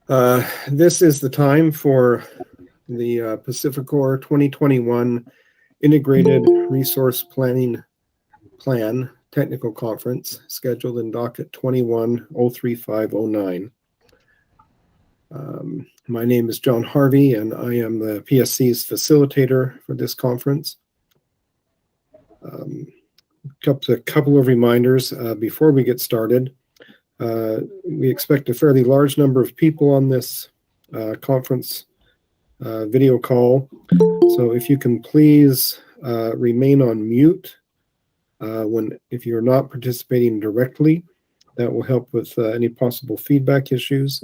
This is the time for the PacifiCorp 2021 Integrated Resource Planning Plan Technical Conference, scheduled in Docket 21-03509. My name is John Harvey, and I am the PSC's facilitator for this conference. A couple of reminders before we get started. We expect a fairly large number of people on this conference video call. So if you can please remain on mute if you're not participating directly, that will help with any possible feedback issues.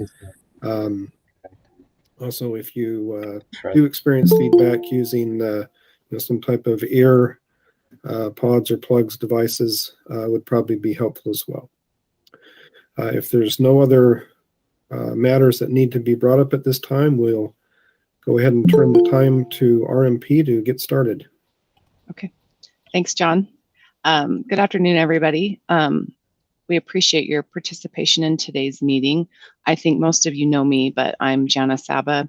Also, if you do experience feedback using some type of ear pods or plugs devices, would probably be helpful as well. If there's no other matters that need to be brought up at this time, we'll go ahead and turn the time to RMP to get started. Okay, thanks, John. Good afternoon, everybody. We appreciate your participation in today's meeting. I think most of you know me, but I'm Jana Saba,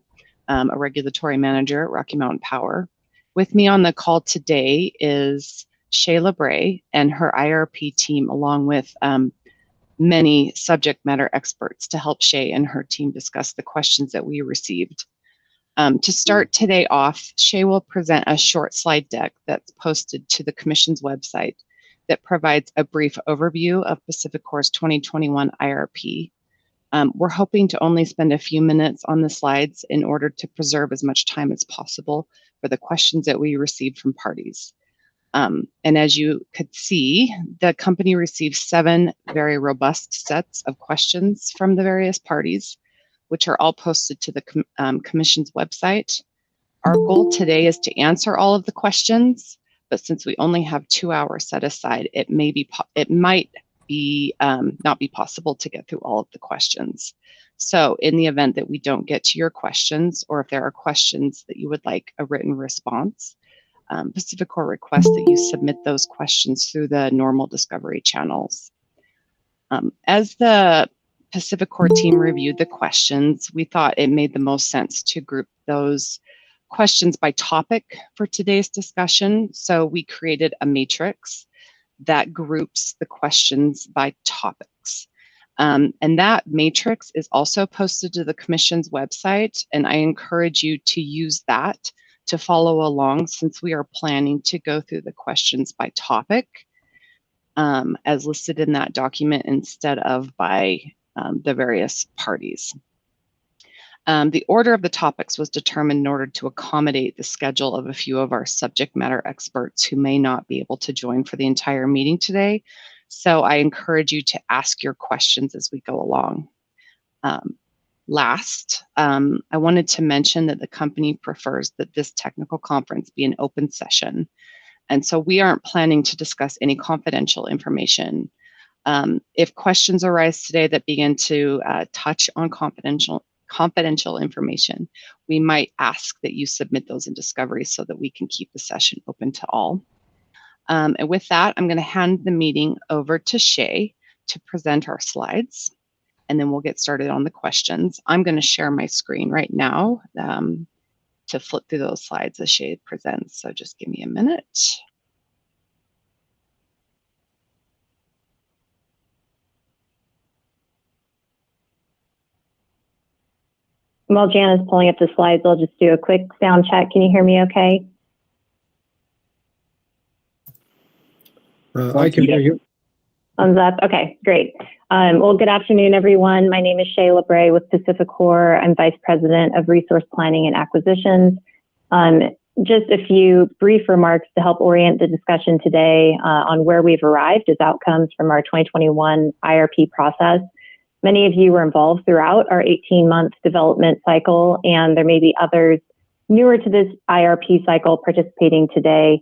a regulatory manager at Rocky Mountain Power. With me on the call today is Shayla Bray and her IRP team, along with many subject matter experts to help Shay and her team discuss the questions that we received. To start today off, Shay will present a short slide deck that's posted to the Commission's website that provides a brief overview of PacifiCorp's 2021 IRP. We're hoping to only spend a few minutes on the slides in order to preserve as much time as possible for the questions that we received from parties. And as you could see, the company received 7 very robust sets of questions from the various parties, which are all posted to the Commission's website. Our goal today is to answer all of the questions, but since we only have 2 hours set aside, it might not be possible to get through all of the questions. So in the event that we don't get to your questions, or if there are questions that you would like a written response, PacifiCorp requests that you submit those questions through the normal discovery channels. As the PacifiCorp team reviewed the questions, we thought it made the most sense to group those questions by topic for today's discussion. So we created a matrix that groups the questions by topics. And that matrix is also posted to the Commission's website, and I encourage you to use that to follow along, since we are planning to go through the questions by topic as listed in that document instead of by the various parties. The order of the topics was determined in order to accommodate the schedule of a few of our subject matter experts who may not be able to join for the entire meeting today. So I encourage you to ask your questions as we go along. Last, I wanted to mention that the company prefers that this technical conference be an open session. And so we aren't planning to discuss any confidential information. If questions arise today that begin to touch on confidential information, we might ask that you submit those in discovery so that we can keep the session open to all. And with that, I'm going to hand the meeting over to Shay to present our slides, and then we'll get started on the questions. I'm going to share my screen right now to flip through those slides as Shay presents. So just give me a minute. While Jan is pulling up the slides, I'll just do a quick sound check. Can you hear me okay? I can hear you. Thumbs up. Okay, great. Well, good afternoon, everyone. My name is Shayla Bray with PacifiCorp. I'm Vice President of Resource Planning and Acquisitions. Just a few brief remarks to help orient the discussion today on where we've arrived as outcomes from our 2021 IRP process. Many of you were involved throughout our 18-month development cycle, and there may be others newer to this IRP cycle participating today.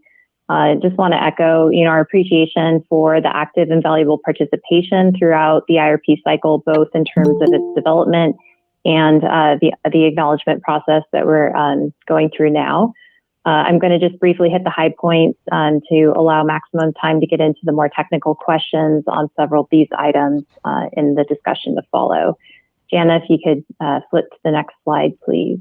Just want to echo, our appreciation for the active and valuable participation throughout the IRP cycle, both in terms of its development and the acknowledgement process that we're going through now. I'm going to just briefly hit the high points to allow maximum time to get into the more technical questions on several of these items in the discussion to follow. Jana, if you could flip to the next slide, please.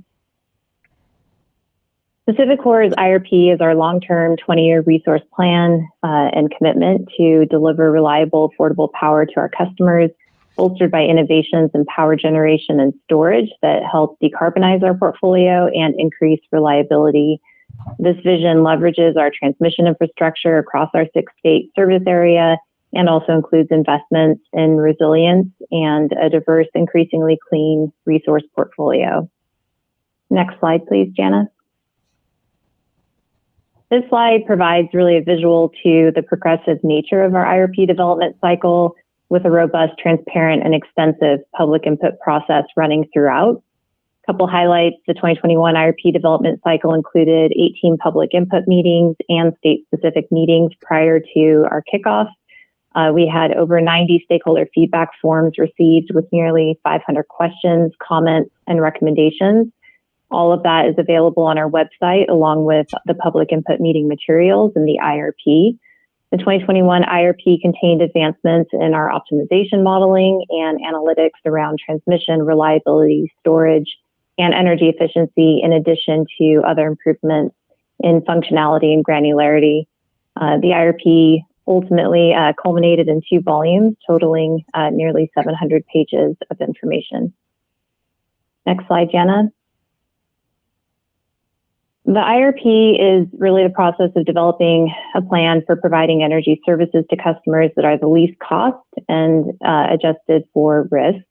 PacifiCorp's IRP is our long-term 20-year resource plan and commitment to deliver reliable, affordable power to our customers, bolstered by innovations in power generation and storage that help decarbonize our portfolio and increase reliability. This vision leverages our transmission infrastructure across our 6-state service area and also includes investments in resilience and a diverse, increasingly clean resource portfolio. Next slide, please, Jana. This slide provides really a visual to the progressive nature of our IRP development cycle with a robust, transparent, and extensive public input process running throughout. A couple highlights: the 2021 IRP development cycle included 18 public input meetings and state-specific meetings prior to our kickoff. We had over 90 stakeholder feedback forms received with nearly 500 questions, comments, and recommendations. All of that is available on our website, along with the public input meeting materials and the IRP. The 2021 IRP contained advancements in our optimization modeling and analytics around transmission, reliability, storage, and energy efficiency, in addition to other improvements in functionality and granularity. The IRP ultimately culminated in 2 volumes, totaling nearly 700 pages of information. Next slide, Jana. The IRP is really the process of developing a plan for providing energy services to customers that are the least cost and adjusted for risk.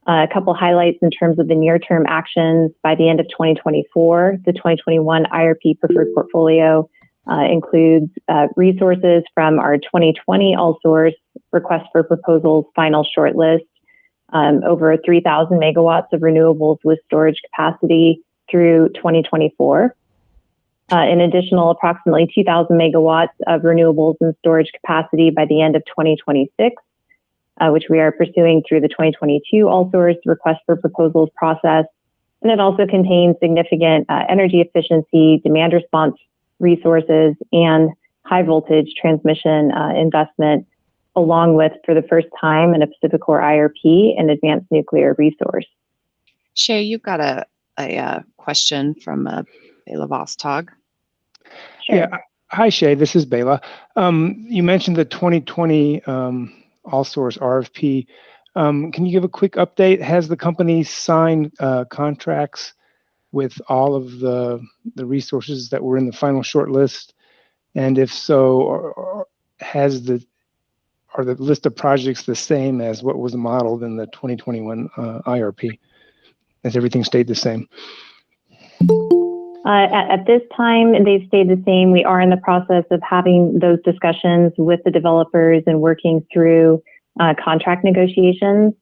A couple highlights in terms of the near-term actions. By the end of 2024, the 2021 IRP preferred portfolio includes resources from our 2020 all-source request for proposals final shortlist, over 3,000 megawatts of renewables with storage capacity through 2024. An additional approximately 2,000 megawatts of renewables and storage capacity by the end of 2026, which we are pursuing through the 2022 all-source request for proposals process. And it also contains significant energy efficiency, demand response resources, and high voltage transmission investment, along with, for the first time in a PacifiCorp IRP, an advanced nuclear resource. Shay, you've got a question from Bela Vostog. Sure. Yeah. Hi, Shay. This is Bela. You mentioned the 2020 all-source RFP. Can you give a quick update? Has the company signed contracts with all of the resources that were in the final shortlist? And if so, are the list of projects the same as what was modeled in the 2021 IRP? Has everything stayed the same? At this time, they've stayed the same. We are in the process of having those discussions with the developers and working through contract negotiations.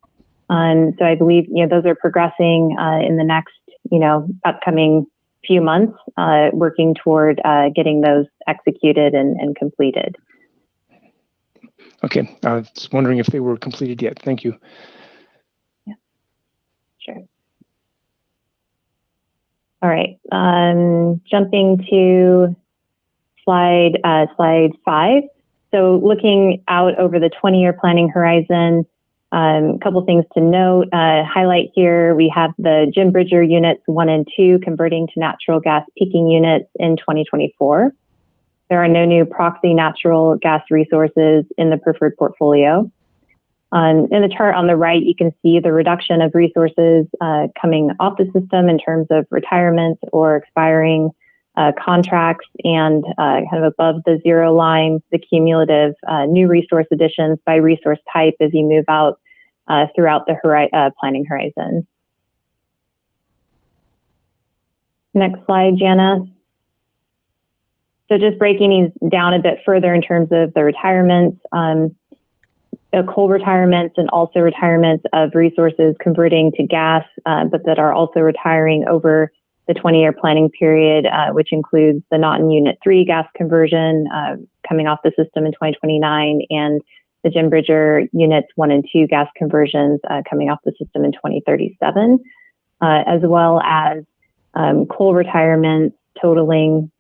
So I believe those are progressing in the next upcoming few months, working toward getting those executed and completed. Okay, I was wondering if they were completed yet. Thank you. Yeah, sure. All right, jumping to slide 5. So looking out over the 20-year planning horizon, a couple things to note. Highlight here, we have the Jim Bridger units 1 and 2 converting to natural gas peaking units in 2024. There are no new proxy natural gas resources in the preferred portfolio. In the chart on the right, you can see the reduction of resources coming off the system in terms of retirements or expiring contracts, and kind of above the zero line, the cumulative new resource additions by resource type as you move out throughout the planning horizon. Next slide, Jana. So just breaking these down a bit further in terms of the retirements, coal retirements and also retirements of resources converting to gas, but that are also retiring over the 20-year planning period, which includes the Naughton Unit 3 gas conversion coming off the system in 2029, and the Jim Bridger Units 1 and 2 gas conversions coming off the system in 2037, as well as coal retirements totaling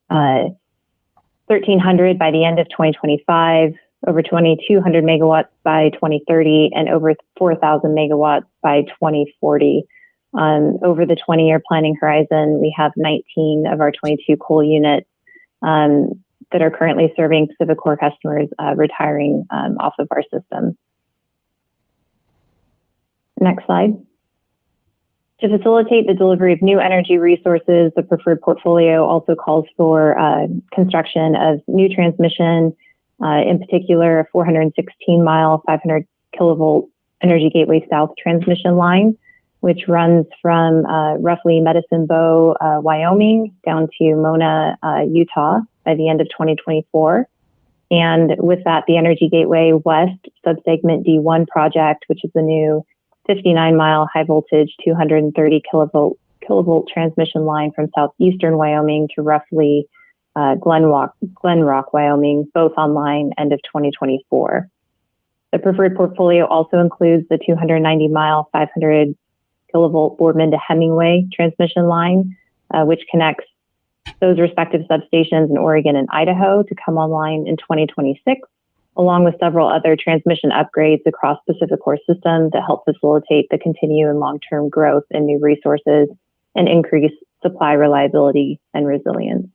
1,300 by the end of 2025, over 2,200 megawatts by 2030, and over 4,000 megawatts by 2040. Over the 20-year planning horizon, we have 19 of our 22 coal units that are currently serving PacifiCorp customers retiring off of our system. Next slide. To facilitate the delivery of new energy resources, the preferred portfolio also calls for construction of new transmission, in particular a 416-mile, 500 kilovolt Energy Gateway South transmission line, which runs from roughly Medicine Bow, Wyoming, down to Mona, Utah, by the end of 2024. And with that, the Energy Gateway West subsegment D1 project, which is the new 59-mile high voltage 230 kilovolt transmission line from southeastern Wyoming to roughly Glen Rock, Wyoming, both online end of 2024. The preferred portfolio also includes the 290-mile 500 kilovolt Boardman to Hemingway transmission line, which connects those respective substations in Oregon and Idaho to come online in 2026, along with several other transmission upgrades across PacifiCorp systems that help facilitate the continued and long-term growth in new resources and increase supply reliability and resilience.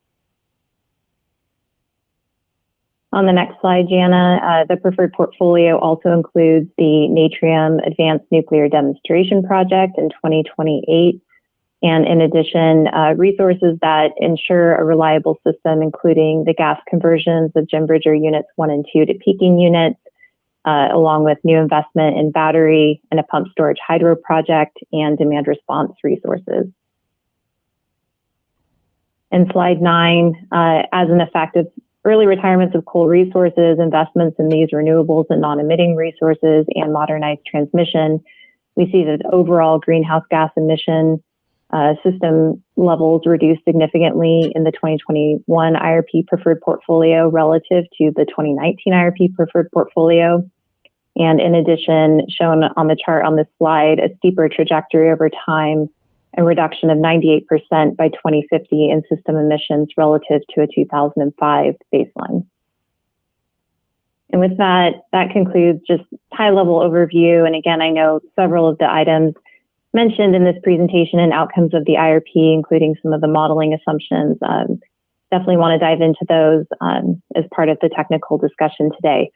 On the next slide, Jana, the preferred portfolio also includes the Natrium Advanced Nuclear Demonstration Project in 2028. And in addition, resources that ensure a reliable system, including the gas conversions of Jim Bridger Units 1 and 2 to peaking units, along with new investment in battery and a pump storage hydro project and demand response resources. In slide 9, as an effect of early retirements of coal resources, investments in these renewables and non-emitting resources, and modernized transmission, we see that overall greenhouse gas emission system levels reduced significantly in the 2021 IRP preferred portfolio relative to the 2019 IRP preferred portfolio. And in addition, shown on the chart on this slide, a steeper trajectory over time, a reduction of 98% by 2050 in system emissions relative to a 2005 baseline. And with that, that concludes just high-level overview. And again, I know several of the items mentioned in this presentation and outcomes of the IRP, including some of the modeling assumptions. Definitely want to dive into those as part of the technical discussion today.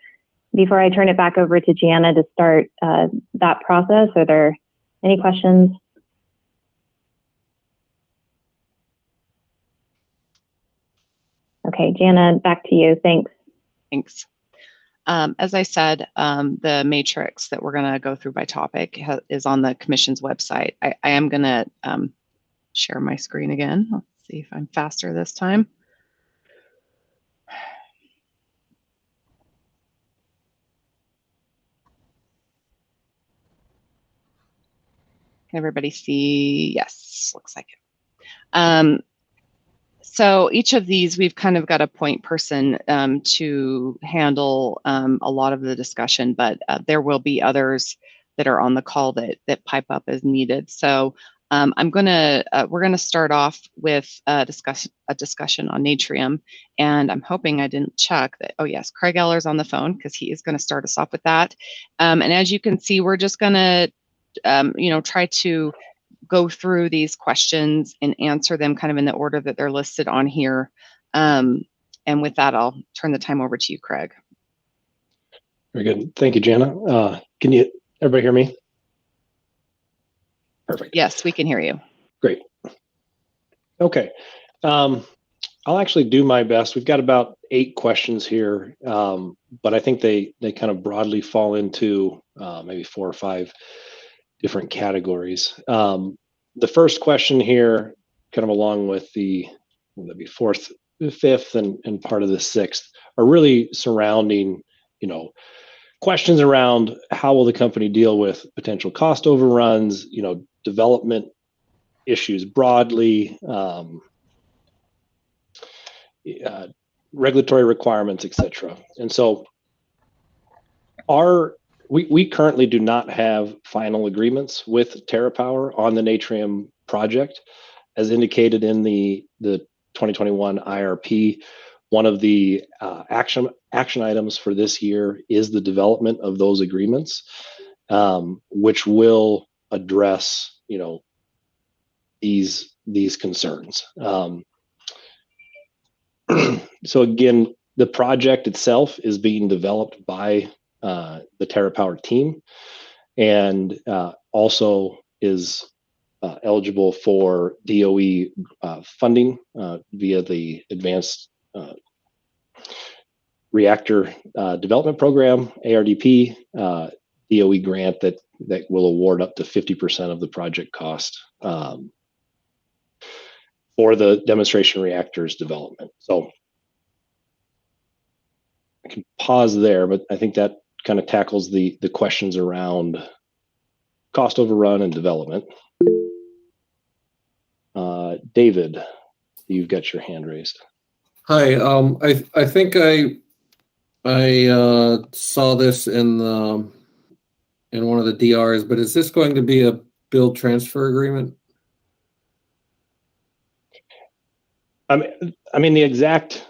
Before I turn it back over to Jana to start that process, are there any questions? Okay, Jana, back to you. Thanks. Thanks. As I said, the matrix that we're going to go through by topic is on the Commission's website. I am going to share my screen again. Let's see if I'm faster this time. Can everybody see? Yes, looks like it. So each of these, we've kind of got a point person to handle a lot of the discussion, but there will be others that are on the call that pipe up as needed. So we're gonna start off with a discussion on Natrium, and I'm hoping I didn't check that. Oh yes, Craig Eller's on the phone because he is going to start us off with that. And as you can see, we're just gonna try to go through these questions and answer them kind of in the order that they're listed on here. And with that, I'll turn the time over to you, Craig. Very good. Thank you, Jana. Can everybody hear me? Perfect. Yes, we can hear you. Great. Okay. I'll actually do my best. We've got about 8 questions here, but I think they kind of broadly fall into maybe 4 or 5 different categories. The first question here, kind of along with the 4th, 5th, and part of the 6th, are really surrounding, questions around how will the company deal with potential cost overruns, development issues broadly, regulatory requirements, etc. And so we currently do not have final agreements with TerraPower on the Natrium project. As indicated in the 2021 IRP, One of the action items for this year is the development of those agreements, which will address, these concerns. So again, the project itself is being developed by the TerraPower team, and also is eligible for DOE funding via the Advanced Reactor Development Program, ARDP, DOE grant that will award up to 50% of the project cost for the demonstration reactors development. So I can pause there, but I think that kind of tackles the questions around cost overrun and development. David, you've got your hand raised. Hi, I think I saw this in one of the DRs, but is this going to be a build transfer agreement? I mean, the exact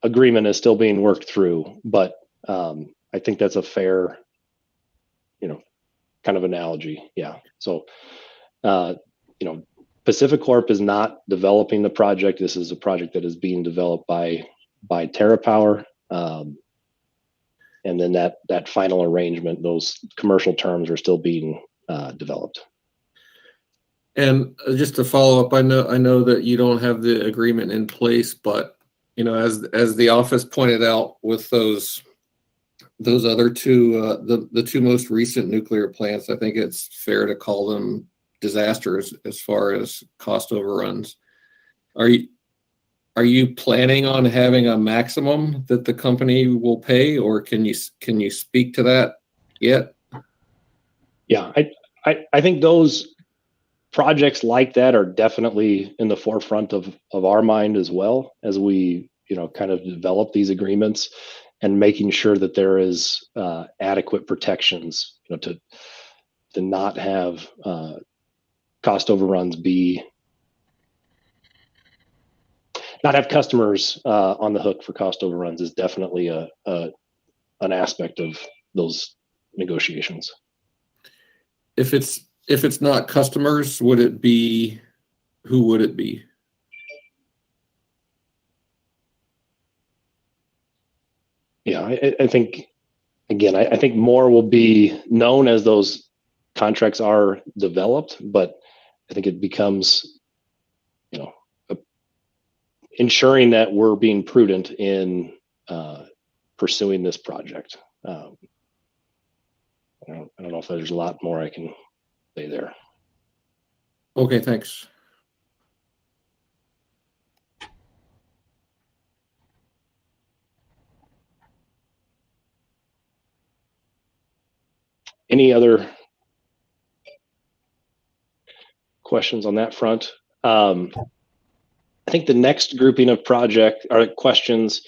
agreement is still being worked through, but I think that's a fair, kind of analogy. Yeah. So, PacifiCorp is not developing the project. This is a project that is being developed by TerraPower. And then that final arrangement, those commercial terms are still being developed. And just to follow up, I know that you don't have the agreement in place, but as the office pointed out with those other two, the two most recent nuclear plants, I think it's fair to call them disasters as far as cost overruns. Are you planning on having a maximum that the company will pay, or can you speak to that yet? Yeah, I think those projects like that are definitely in the forefront of our mind as well, as we kind of develop these agreements and making sure that there is adequate protections, to not have cost overruns not have customers on the hook for cost overruns is definitely an aspect of those negotiations. If it's not customers, who would it be? Yeah, I think, again, I think more will be known as those contracts are developed, but I think it becomes, ensuring that we're being prudent in pursuing this project. I don't know if there's a lot more I can say there. Okay, thanks. Any other questions on that front? I think the next grouping of questions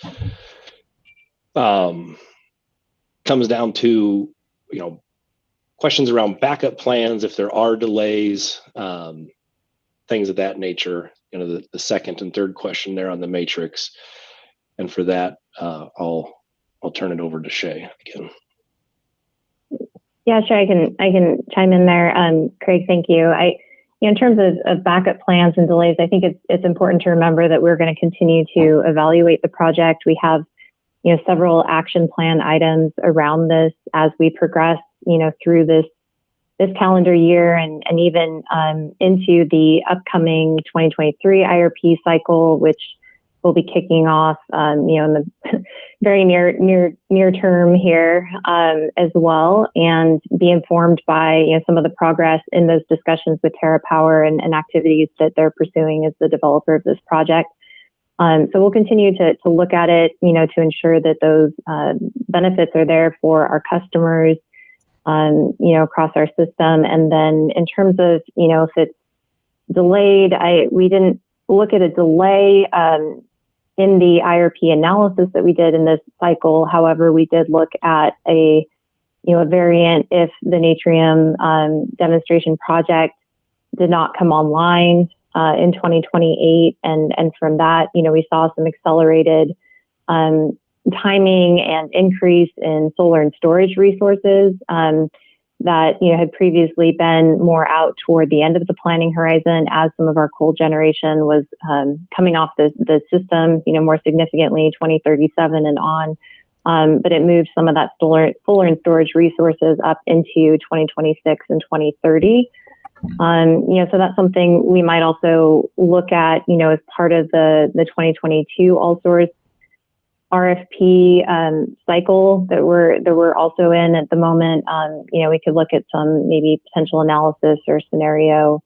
comes down to, questions around backup plans, if there are delays, things of that nature, the second and third question there on the matrix. And for that, I'll turn it over to Shay again. Yeah, sure. I can chime in there. Craig, thank you. In terms of backup plans and delays, I think it's important to remember that we're going to continue to evaluate the project. We have, several action plan items around this as we progress, through this calendar year and even into the upcoming 2023 IRP cycle, which will be kicking off, in the very near term here as well, and be informed by some of the progress in those discussions with TerraPower and activities that they're pursuing as the developer of this project. So we'll continue to look at it, to ensure that those benefits are there for our customers, across our system. And then in terms of, if it's delayed, we didn't look at a delay in the IRP analysis that we did in this cycle. However, we did look at a variant if the Natrium demonstration project did not come online in 2028. And from that, we saw some accelerated timing and increase in solar and storage resources that had previously been more out toward the end of the planning horizon as some of our coal generation was coming off the system, more significantly 2037 and on. But it moved some of that solar and storage resources up into 2026 and 2030. So that's something we might also look at, as part of the 2022 all-source RFP cycle that we're also in at the moment. We could look at some maybe potential analysis or scenario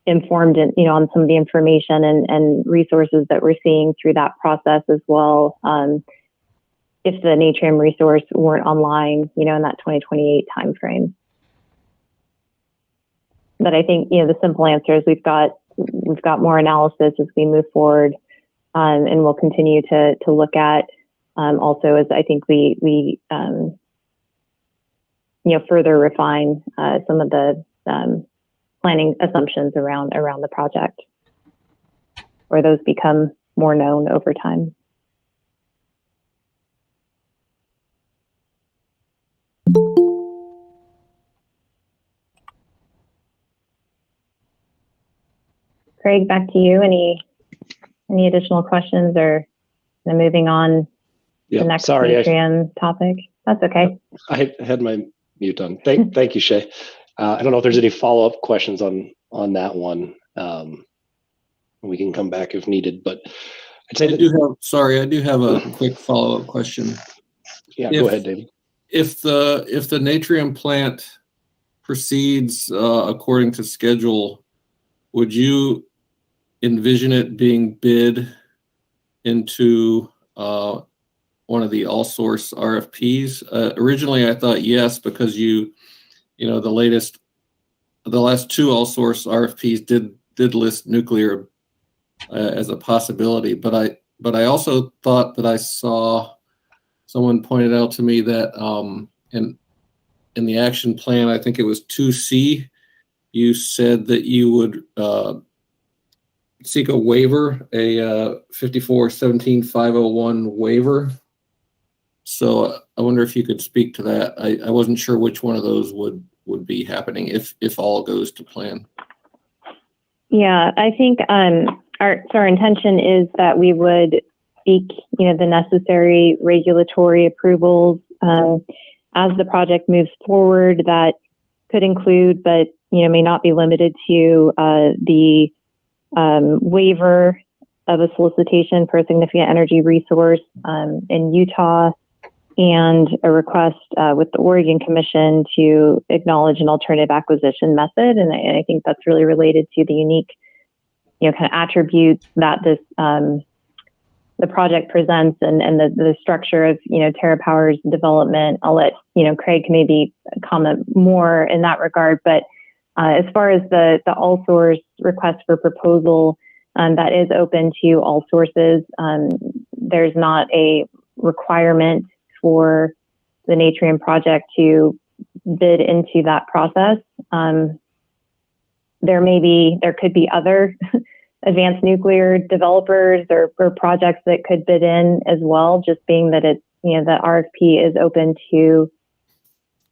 informed on some of the information and resources that we're seeing through that process as well. If the Natrium resource weren't online, in that 2028 timeframe. But I think the simple answer is we've got more analysis as we move forward. And we'll continue to look at also as I think we further refine some of the planning assumptions around the project, or those become more known over time. Craig, back to you. Any additional questions, or moving on to the next Natrium topic? That's okay. I had my mute on. Thank you, Shay. I don't know if there's any follow-up questions on that one. We can come back if needed, but I'd say I do have a quick follow-up question. Yeah, go ahead, David. If the Natrium plant proceeds according to schedule, would you envision it being bid into one of the all-source RFPs? Originally, I thought yes, because the last two all-source RFPs did list nuclear as a possibility, but I also thought that I saw someone pointed out to me that in the action plan, I think it was 2C, you said that you would seek a waiver, a 54-17-501 waiver. So I wonder if you could speak to that. I wasn't sure which one of those would be happening if all goes to plan. Yeah, I think our intention is that we would seek the necessary regulatory approvals as the project moves forward. That could include, but may not be limited to, the waiver of a solicitation for a significant energy resource in Utah, and a request with the Oregon Commission to acknowledge an alternative acquisition method. And I think that's really related to the unique, kind of attributes that this the project presents, and the structure of TerraPower's development. I'll let Craig maybe comment more in that regard, but as far as the all source request for proposal, that is open to all sources. There's not a requirement for the Natrium project to bid into that process. There could be other advanced nuclear developers or projects that could bid in as well, just being that it's, the RFP is open to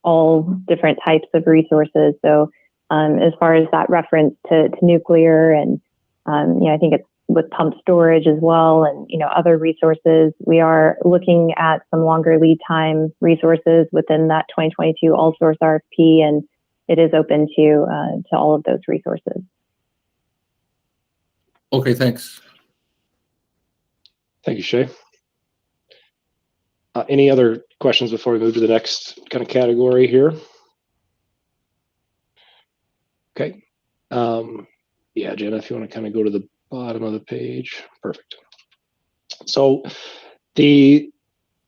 all different types of resources. So as far as that reference to nuclear, and I think it's with pumped storage as well, and other resources, we are looking at some longer lead time resources within that 2022 all source RFP, and it is open to all of those resources. Okay, thanks. Thank you, Shay. Any other questions before we move to the next kind of category here? Okay. Yeah, Jenna, if you want to kind of go to the bottom of the page. Perfect. So the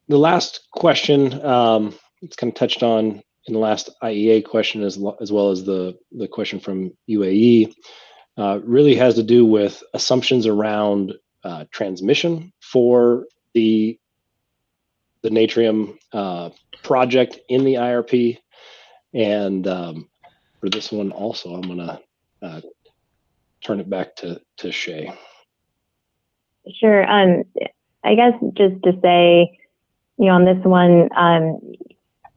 last question, it's kind of touched on in the last IEA question as well as the question from UAE, really has to do with assumptions around transmission for the Natrium project in the IRP. And for this one also, I'm going to turn it back to Shay. Sure. I guess just to say, on this one,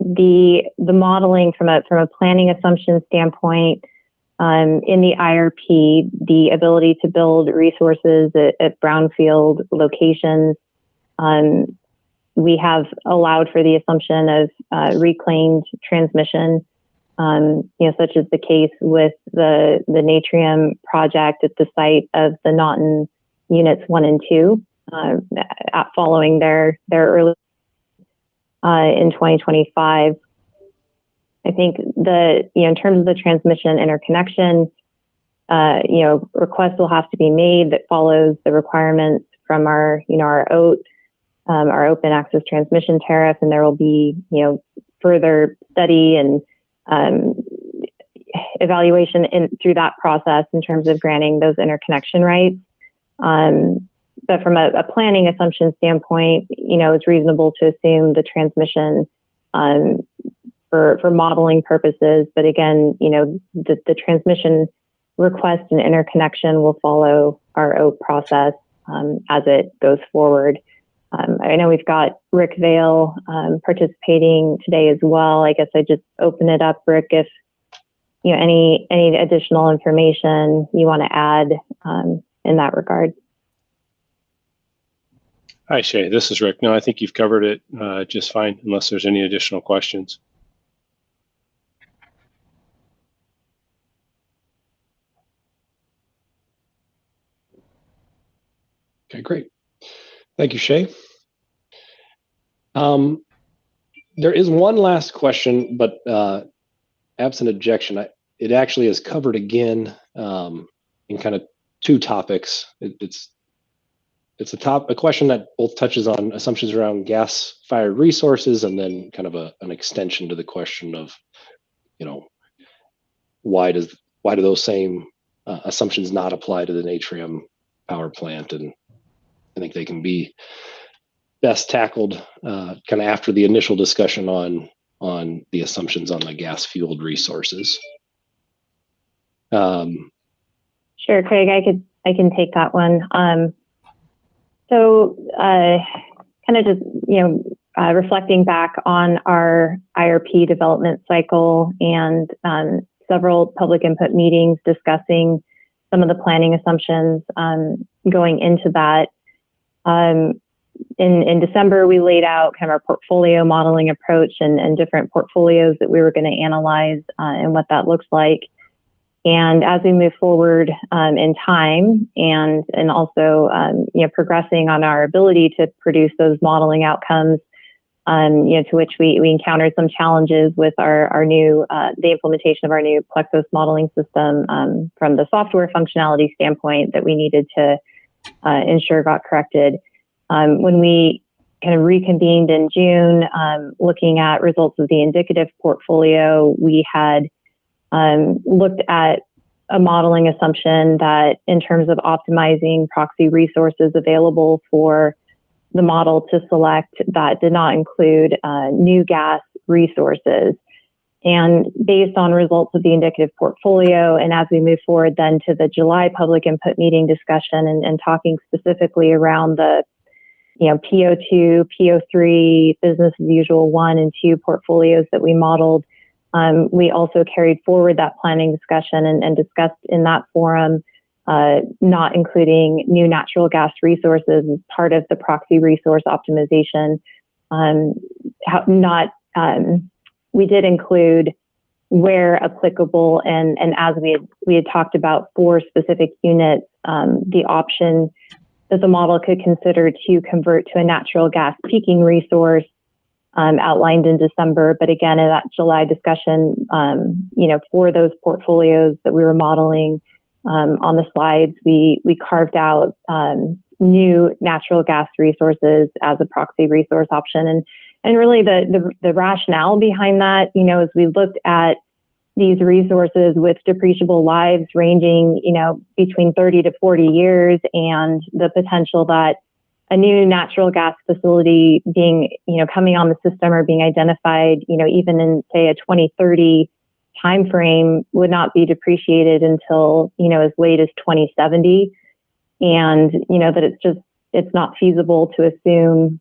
the modeling from a planning assumption standpoint, in the IRP, the ability to build resources at brownfield locations, we have allowed for the assumption of reclaimed transmission, such as the case with the Natrium project at the site of the Naughton Units 1 and 2, following their early in 2025. I think in terms of the transmission interconnection, requests will have to be made that follows the requirements from our OAT, our open access transmission tariff, and there will be, further study and evaluation through that process in terms of granting those interconnection rights. But from a planning assumption standpoint, it's reasonable to assume the transmission for modeling purposes. But again, the transmission request and interconnection will follow our OAT process as it goes forward. I know we've got Rick Vale participating today as well. I guess I just open it up, Rick, if any additional information you want to add in that regard. Hi, Shay. This is Rick. No, I think you've covered it just fine, unless there's any additional questions. Okay, great. Thank you, Shay. There is one last question, but absent objection, it actually is covered again in kind of two topics. It's a question that both touches on assumptions around gas-fired resources, and then kind of an extension to the question of, why do those same assumptions not apply to the Natrium power plant? And I think they can be best tackled kind of after the initial discussion on the assumptions on the gas-fueled resources. Sure, Craig, I can take that one. So kind of just, reflecting back on our IRP development cycle and several public input meetings discussing some of the planning assumptions going into that. In December, we laid out kind of our portfolio modeling approach and different portfolios that we were going to analyze and what that looks like. And as we move forward in time and also progressing on our ability to produce those modeling outcomes, to which we encountered some challenges with our new the implementation of our new Plexos modeling system from the software functionality standpoint that we needed to ensure got corrected. When we kind of reconvened in June, looking at results of the indicative portfolio, we had looked at a modeling assumption that in terms of optimizing proxy resources available for the model to select, that did not include new gas resources. And based on results of the indicative portfolio, and as we move forward then to the July public input meeting discussion and talking specifically around the PO2, PO3, business as usual 1 and 2 portfolios that we modeled, we also carried forward that planning discussion and discussed in that forum not including new natural gas resources as part of the proxy resource optimization. We did include where applicable, and as we had talked about for specific units, the option that the model could consider to convert to a natural gas peaking resource outlined in December. But again, in that July discussion, for those portfolios that we were modeling on the slides, we carved out new natural gas resources as a proxy resource option. And really the rationale behind that, as we looked at these resources with depreciable lives ranging, between 30 to 40 years, and the potential that a new natural gas facility being, coming on the system or being identified, even in say a 2030 time frame would not be depreciated until, as late as 2070. And, that it's not feasible to assume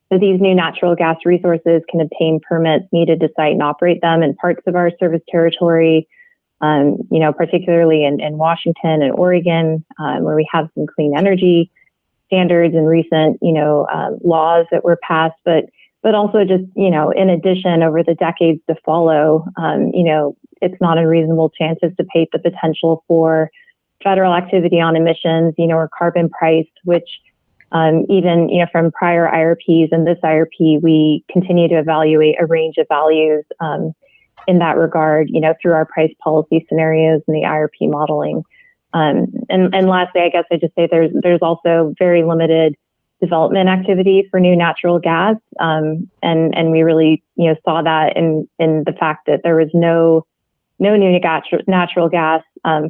that these new natural gas resources can obtain permits needed to site and operate them in parts of our service territory, particularly in Washington and Oregon, where we have some clean energy standards and recent, laws that were passed, but also just, in addition, over the decades to follow, it's not unreasonable to anticipate the potential for federal activity on emissions, or carbon price, which even, from prior IRPs and this IRP, we continue to evaluate a range of values in that regard, through our price policy scenarios and the IRP modeling. And lastly, I guess I just say there's also very limited development activity for new natural gas. And we really, saw that in the fact that there was no new natural gas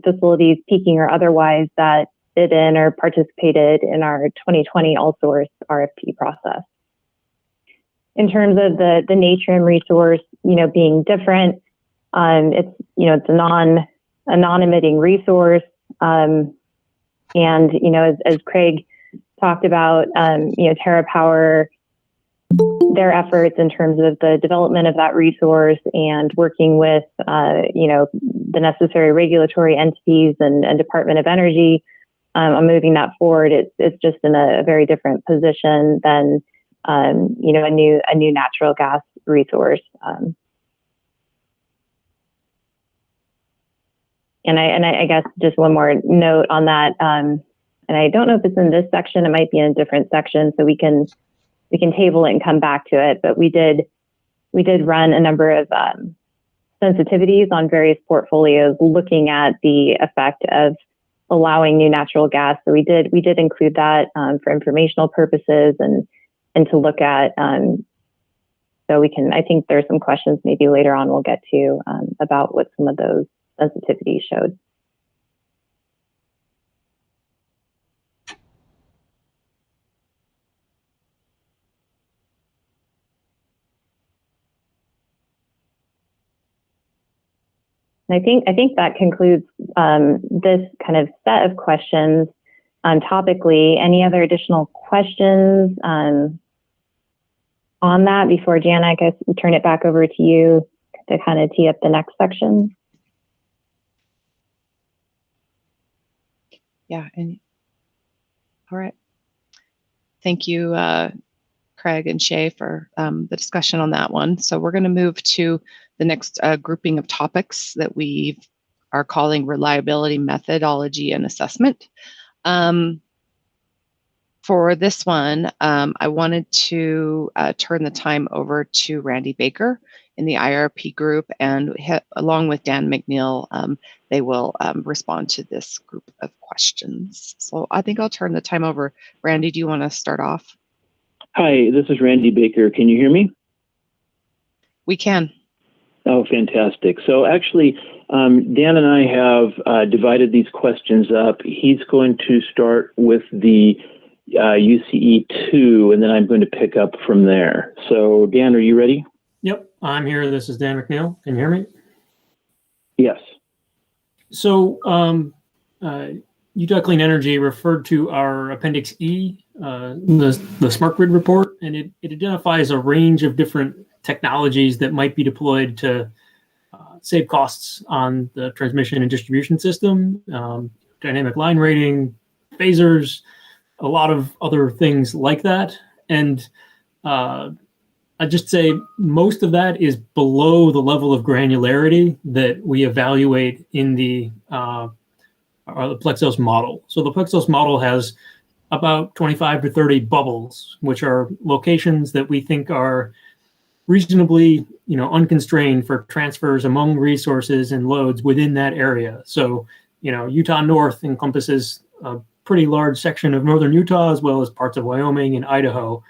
facilities, peaking or otherwise, that bid in or participated in our 2020 all-source RFP process. In terms of the nature and resource, being different, it's a non-emitting resource. And, as Craig talked about, TerraPower, their efforts in terms of the development of that resource and working with, the necessary regulatory entities and Department of Energy on moving that forward. It's just in a very different position than, a new natural gas resource. And I guess just one more note on that. And I don't know if it's in this section, it might be in a different section, so we can table it and come back to it. But we did run a number of sensitivities on various portfolios looking at the effect of allowing new natural gas. So we did include that for informational purposes and to look at. So I think there's some questions maybe later on we'll get to about what some of those sensitivities showed. I think that concludes this kind of set of questions topically. Any other additional questions on that before, Jana, I guess we turn it back over to you to kind of tee up the next section? Yeah. All right. Thank you, Craig and Shay, for the discussion on that one. So we're going to move to the next grouping of topics that we are calling reliability, methodology, and assessment. For this one, I wanted to turn the time over to Randy Baker in the IRP group, and along with Dan McNeil, they will respond to this group of questions. So I think I'll turn the time over. Randy, do you want to start off? Hi, this is Randy Baker. Can you hear me? We can. Oh, fantastic. So actually, Dan and I have divided these questions up. He's going to start with the UCE2, and then I'm going to pick up from there. So Dan, are you ready? Yep, I'm here. This is Dan McNeil. Can you hear me? Yes. So Utah Clean Energy referred to our Appendix E, the Smart Grid report, and it identifies a range of different technologies that might be deployed to save costs on the transmission and distribution system, dynamic line rating, phasers, a lot of other things like that. And I'd just say most of that is below the level of granularity that we evaluate in the Plexos model. So the Plexos model has about 25 to 30 bubbles, which are locations that we think are reasonably, unconstrained for transfers among resources and loads within that area. So, Utah North encompasses a pretty large section of northern Utah, as well as parts of Wyoming and Idaho.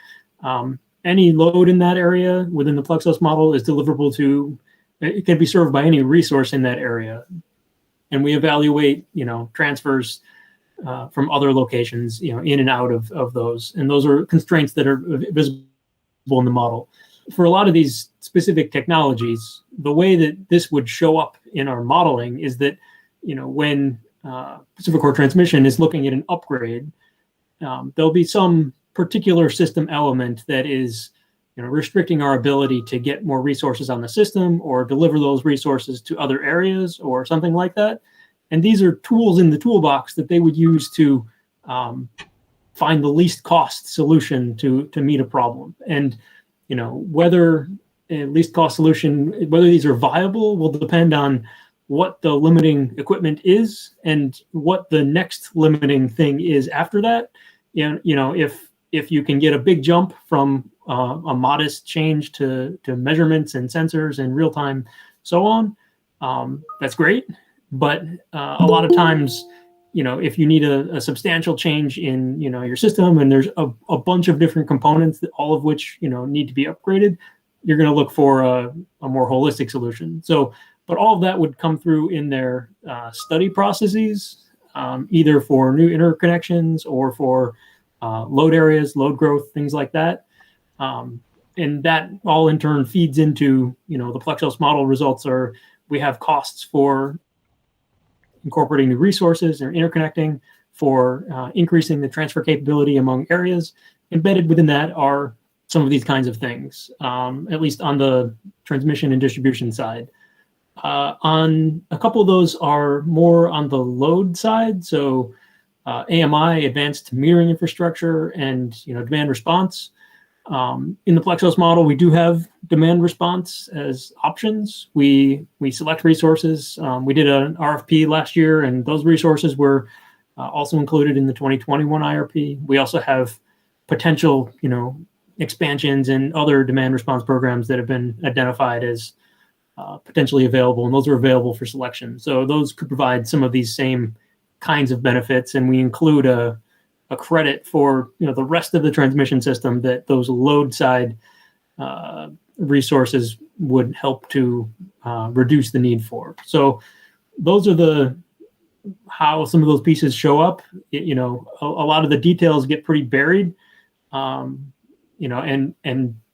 Any load in that area within the Plexos model is deliverable to, it can be served by any resource in that area. And we evaluate, transfers from other locations, in and out of those. And those are constraints that are visible in the model. for a lot of these specific technologies, the way that this would show up in our modeling is that, when PacifiCorp Transmission is looking at an upgrade, there'll be some particular system element that is restricting our ability to get more resources on the system or deliver those resources to other areas or something like that. And these are tools in the toolbox that they would use to find the least cost solution to meet a problem. And whether a least cost solution, whether these are viable, will depend on what the limiting equipment is and what the next limiting thing is after that. If you can get a big jump from a modest change to measurements and sensors and real time, so on, that's great. But a lot of times, if you need a substantial change in your system and there's a bunch of different components, that all of which need to be upgraded, you're going to look for a more holistic solution. So, but all of that would come through in their study processes, either for new interconnections or for load areas, load growth, things like that. And that all in turn feeds into, the Plexos model results are, we have costs for incorporating new resources or interconnecting, for increasing the transfer capability among areas. Embedded within that are some of these kinds of things, at least on the transmission and distribution side. On a couple of those are more on the load side. So AMI, advanced metering infrastructure, and demand response. In the Plexos model, we do have demand response as options. We select resources. We did an RFP last year, and those resources were also included in the 2021 IRP. We also have potential, expansions and other demand response programs that have been identified as potentially available, and those are available for selection. So those could provide some of these same kinds of benefits, and we include a credit for the rest of the transmission system that those load side resources would help to reduce the need for. So those are how some of those pieces show up. A lot of the details get pretty buried, and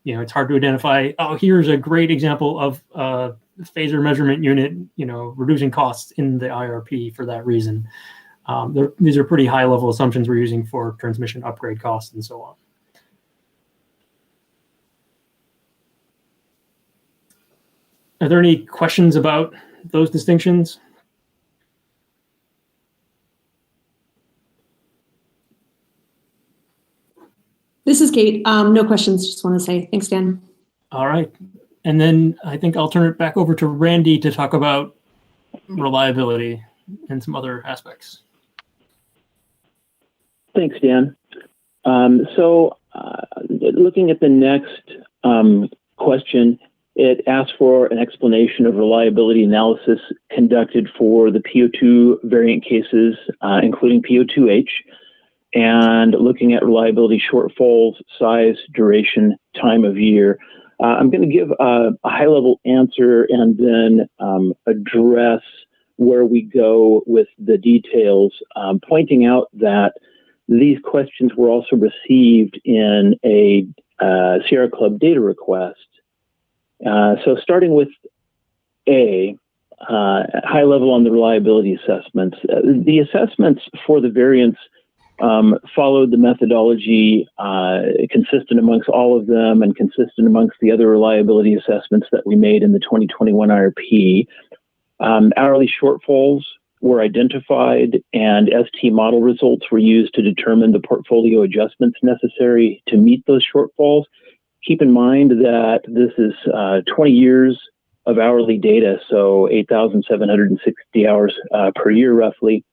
it's hard to identify. Oh, here's a great example of a phaser measurement unit, reducing costs in the IRP for that reason. These are pretty high-level assumptions we're using for transmission upgrade costs and so on. Are there any questions about those distinctions? This is Kate. No questions. Just want to say thanks, Dan. All right. And then I think I'll turn it back over to Randy to talk about reliability and some other aspects. Thanks, Dan. Looking at the next question, it asks for an explanation of reliability analysis conducted for the PO2 variant cases, including PO2H, and looking at reliability shortfalls, size, duration, time of year. I'm going to give a high-level answer and then address where we go with the details, pointing out that these questions were also received in a Sierra Club data request. So starting with A, high level on the reliability assessments. The assessments for the variants followed the methodology consistent amongst all of them and consistent amongst the other reliability assessments that we made in the 2021 IRP. Hourly shortfalls were identified, and ST model results were used to determine the portfolio adjustments necessary to meet those shortfalls. Keep in mind that this is 20 years of hourly data, so 8,760 hours per year, roughly.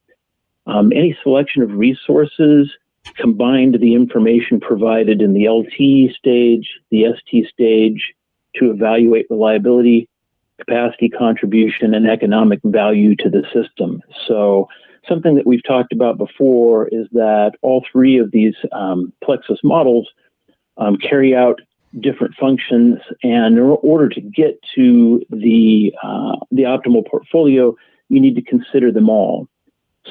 Any selection of resources combined the information provided in the LT stage, the ST stage, to evaluate reliability, capacity contribution, and economic value to the system. So something that we've talked about before is that all three of these Plexos models carry out different functions, and in order to get to the optimal portfolio, you need to consider them all.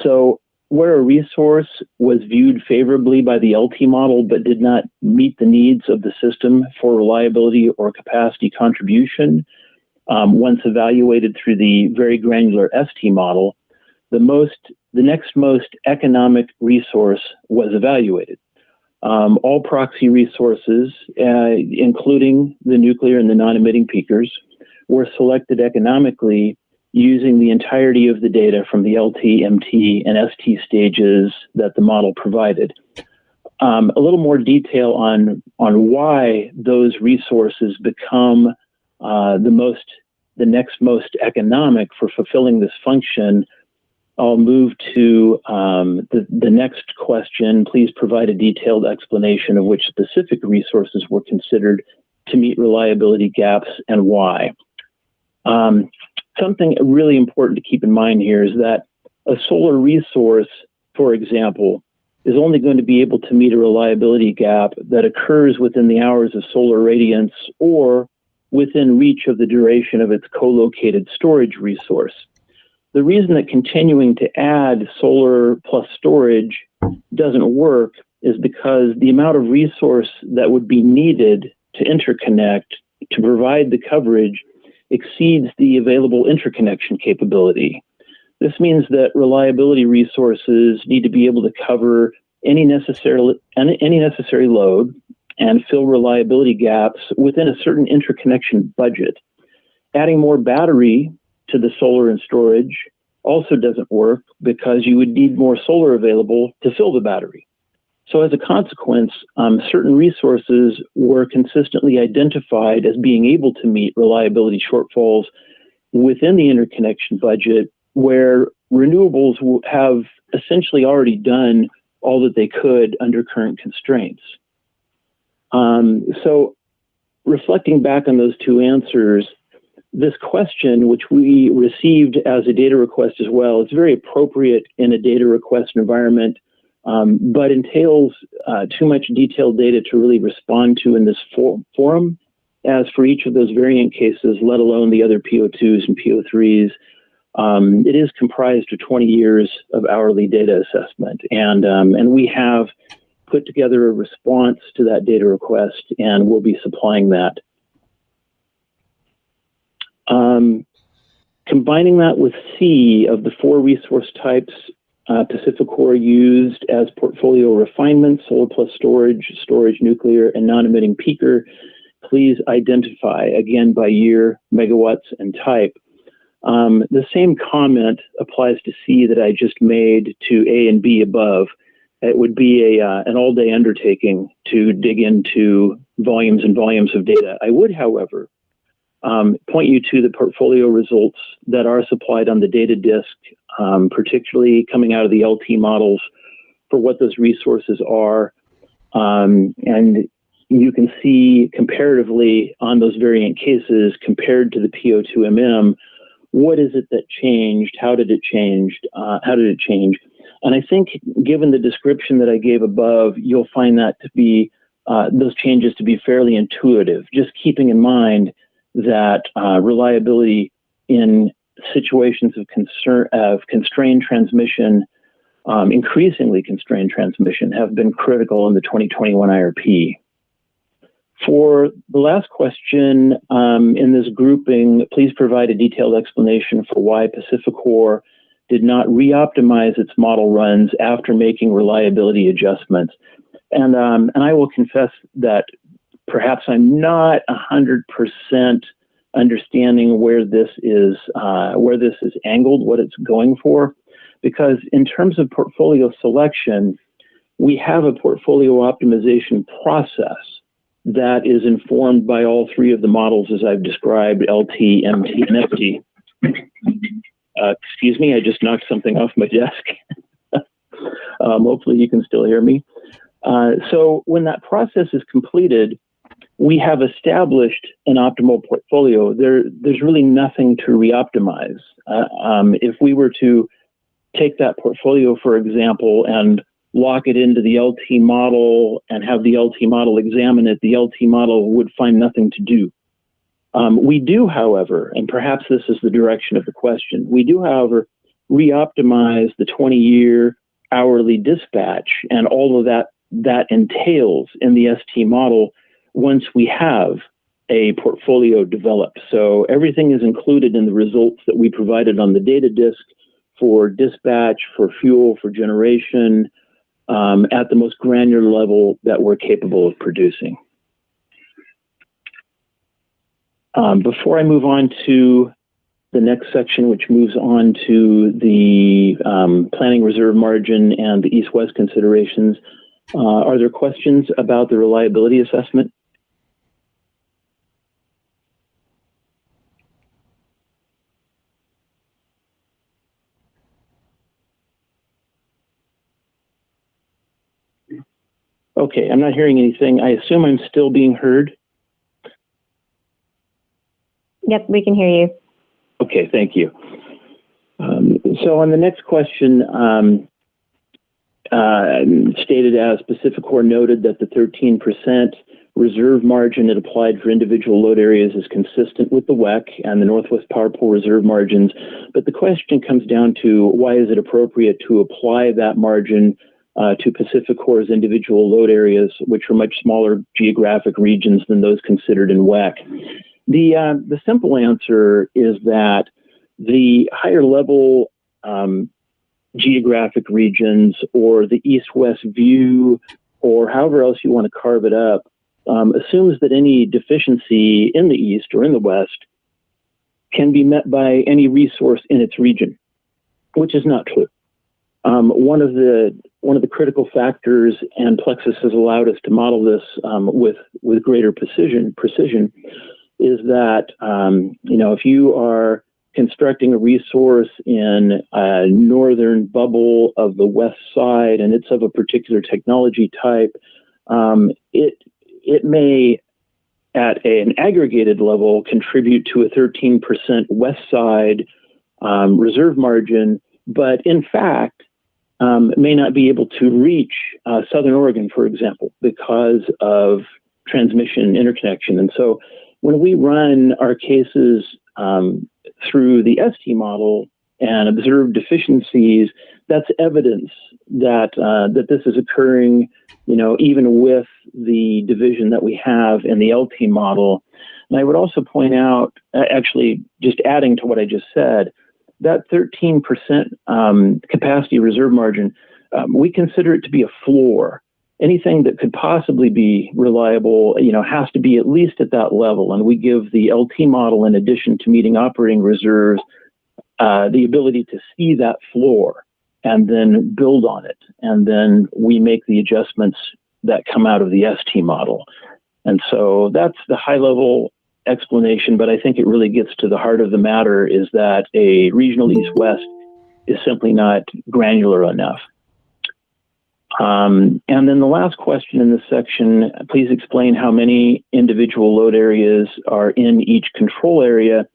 So where a resource was viewed favorably by the LT model but did not meet the needs of the system for reliability or capacity contribution, once evaluated through the very granular ST model, the next most economic resource was evaluated. All proxy resources, including the nuclear and the non-emitting peakers, were selected economically using the entirety of the data from the LT, MT, and ST stages that the model provided. A little more detail on why those resources become the next most economic for fulfilling this function. I'll move to the next question. Please provide a detailed explanation of which specific resources were considered to meet reliability gaps and why. Something really important to keep in mind here is that a solar resource, for example, is only going to be able to meet a reliability gap that occurs within the hours of solar radiance or within reach of the duration of its co-located storage resource. The reason that continuing to add solar plus storage doesn't work is because the amount of resource that would be needed to interconnect to provide the coverage exceeds the available interconnection capability. This means that reliability resources need to be able to cover any necessary load and fill reliability gaps within a certain interconnection budget. Adding more battery to the solar and storage also doesn't work because you would need more solar available to fill the battery. So as a consequence, certain resources were consistently identified as being able to meet reliability shortfalls within the interconnection budget, where renewables have essentially already done all that they could under current constraints. So reflecting back on those two answers, this question, which we received as a data request as well, it's very appropriate in a data request environment, but entails too much detailed data to really respond to in this forum. As for each of those variant cases, let alone the other PO2s and PO3s, it is comprised of 20 years of hourly data assessment. And we have put together a response to that data request, and we'll be supplying that. Combining that with C of the 4 resource types PacifiCorp used as portfolio refinement, solar plus storage, storage, nuclear, and non-emitting peaker, please identify, again, by year, megawatts, and type. The same comment applies to C that I just made to A and B above. It would be an all-day undertaking to dig into volumes and volumes of data. I would, however, point you to the portfolio results that are supplied on the data disk, particularly coming out of the LT models for what those resources are. And you can see comparatively on those variant cases compared to the PO2MM, what is it that changed? How did it change? And I think given the description that I gave above, you'll find that to be, those changes to be fairly intuitive, just keeping in mind that reliability in situations of constrained transmission, increasingly constrained transmission, have been critical in the 2021 IRP. For the last question in this grouping, please provide a detailed explanation for why PacifiCorp did not re-optimize its model runs after making reliability adjustments. And I will confess that perhaps I'm not 100% understanding where this is angled, what it's going for, because in terms of portfolio selection, we have a portfolio optimization process that is informed by all 3 of the models as I've described, LT, MT, and FT. Excuse me, I just knocked something off my desk. Hopefully you can still hear me. So when that process is completed, we have established an optimal portfolio. There's really nothing to re-optimize. If we were to take that portfolio, for example, and lock it into the LT model and have the LT model examine it, the LT model would find nothing to do. We do, however, and perhaps this is the direction of the question, we do, however, re-optimize the 20-year hourly dispatch and all of that entails in the ST model once we have a portfolio developed. So everything is included in the results that we provided on the data disk for dispatch, for fuel, for generation, at the most granular level that we're capable of producing. Before I move on to the next section, which moves on to the planning reserve margin and the east-west considerations, are there questions about the reliability assessment? Okay, I'm not hearing anything. I assume I'm still being heard. Yep, we can hear you. Okay, thank you. So on the next question, stated as PacifiCorp noted that the 13% reserve margin it applied for individual load areas is consistent with the WEC and the Northwest Power Pool reserve margins. But the question comes down to why is it appropriate to apply that margin to PacifiCorp's individual load areas, which are much smaller geographic regions than those considered in WEC. The simple answer is that the higher level geographic regions or the east-west view or however else you want to carve it up assumes that any deficiency in the east or in the west can be met by any resource in its region, which is not true. One of the critical factors, and Plexus has allowed us to model this with greater precision, is that if you are constructing a resource in a northern bubble of the west side and it's of a particular technology type, it may, at an aggregated level, contribute to a 13% west side reserve margin, but in fact, may not be able to reach Southern Oregon, for example, because of transmission interconnection. And so when we run our cases through the ST model and observe deficiencies, that's evidence that this is occurring, even with the division that we have in the LT model. And I would also point out, actually, just adding to what I just said, that 13% capacity reserve margin, we consider it to be a floor. Anything that could possibly be reliable, has to be at least at that level. And we give the LT model, in addition to meeting operating reserves, the ability to see that floor and then build on it. And then we make the adjustments that come out of the ST model. And so that's the high level explanation, but I think it really gets to the heart of the matter is that a regional east-west is simply not granular enough. And then the last question in this section, please explain how many individual load areas are in each control area.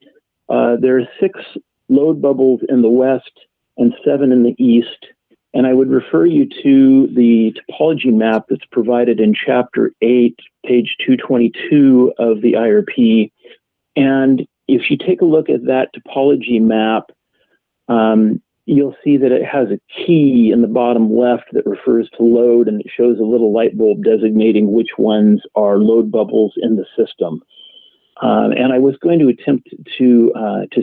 There are 6 load bubbles in the west and 7 in the east. And I would refer you to the topology map that's provided in Chapter 8, page 222 of the IRP. And if you take a look at that topology map, you'll see that it has a key in the bottom left that refers to load, and it shows a little light bulb designating which ones are load bubbles in the system. And I was going to attempt to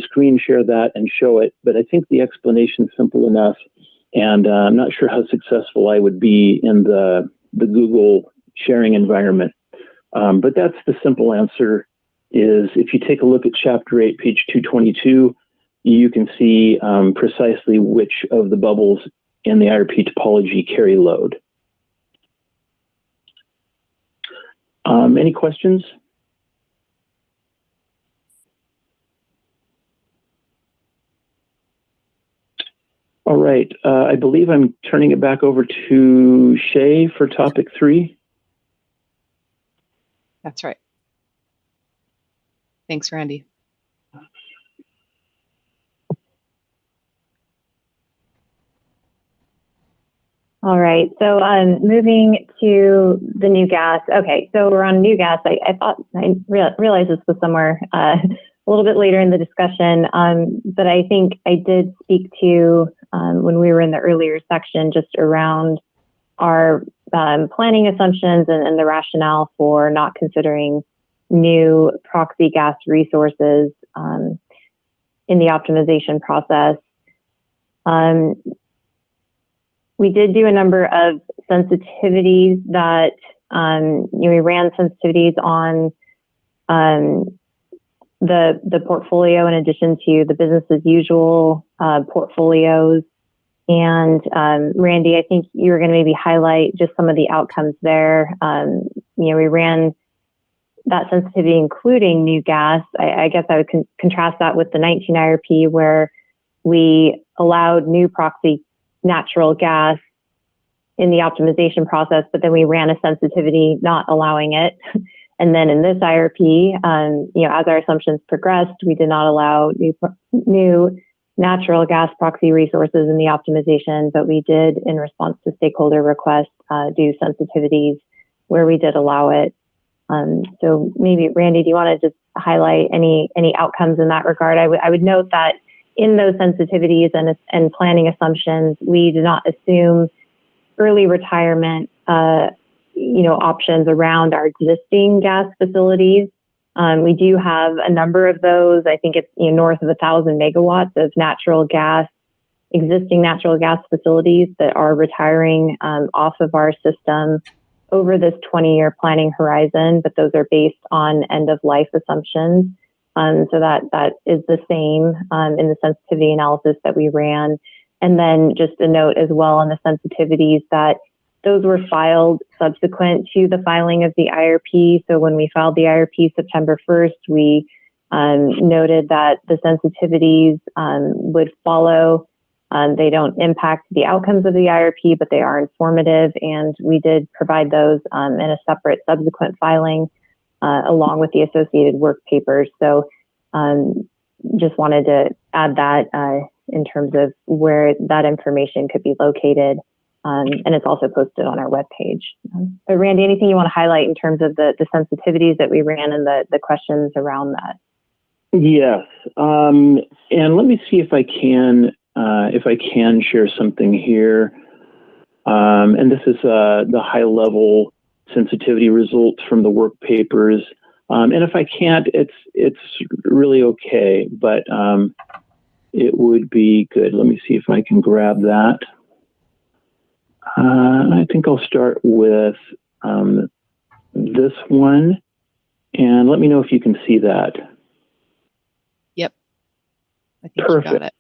screen share that and show it, but I think the explanation is simple enough. And I'm not sure how successful I would be in the Google sharing environment. But that's the simple answer is if you take a look at Chapter 8, page 222, you can see precisely which of the bubbles in the IRP topology carry load. Any questions? All right, I believe I'm turning it back over to Shay for topic 3. That's right. Thanks, Randy. All right, so moving to the new gas. Okay, so we're on new gas. I realized this was somewhere a little bit later in the discussion, but I think I did speak to when we were in the earlier section, just around our planning assumptions and the rationale for not considering new proxy gas resources in the optimization process. We did do a number of sensitivities that we ran sensitivities on the portfolio in addition to the business as usual portfolios. And Randy, I think you were going to maybe highlight just some of the outcomes there. We ran that sensitivity, including new gas. I guess I would contrast that with the 19 IRP, where we allowed new proxy natural gas in the optimization process, but then we ran a sensitivity not allowing it. And then in this IRP, as our assumptions progressed, we did not allow new natural gas proxy resources in the optimization, but we did, in response to stakeholder requests, do sensitivities where we did allow it. So maybe, Randy, do you want to just highlight any outcomes in that regard? I would note that in those sensitivities and planning assumptions, we do not assume early retirement options around our existing gas facilities. We do have a number of those. I think it's north of 1,000 megawatts of existing natural gas facilities that are retiring off of our system over this 20-year planning horizon, but those are based on end-of-life assumptions. So that is the same in the sensitivity analysis that we ran. And then just a note as well on the sensitivities that those were filed subsequent to the filing of the IRP. So when we filed the IRP September 1st, we noted that the sensitivities would follow. They don't impact the outcomes of the IRP, but they are informative. And we did provide those in a separate subsequent filing along with the associated work papers. So just wanted to add that in terms of where that information could be located. And it's also posted on our webpage. But Randy, anything you want to highlight in terms of the sensitivities that we ran and the questions around that? Yes. And let me see if I can share something here. And this is the high-level sensitivity results from the work papers. And if I can't, it's really okay, but it would be good. Let me see if I can grab that. I think I'll start with this one, and let me know if you can see that. Yep. I think Perfect. you got it.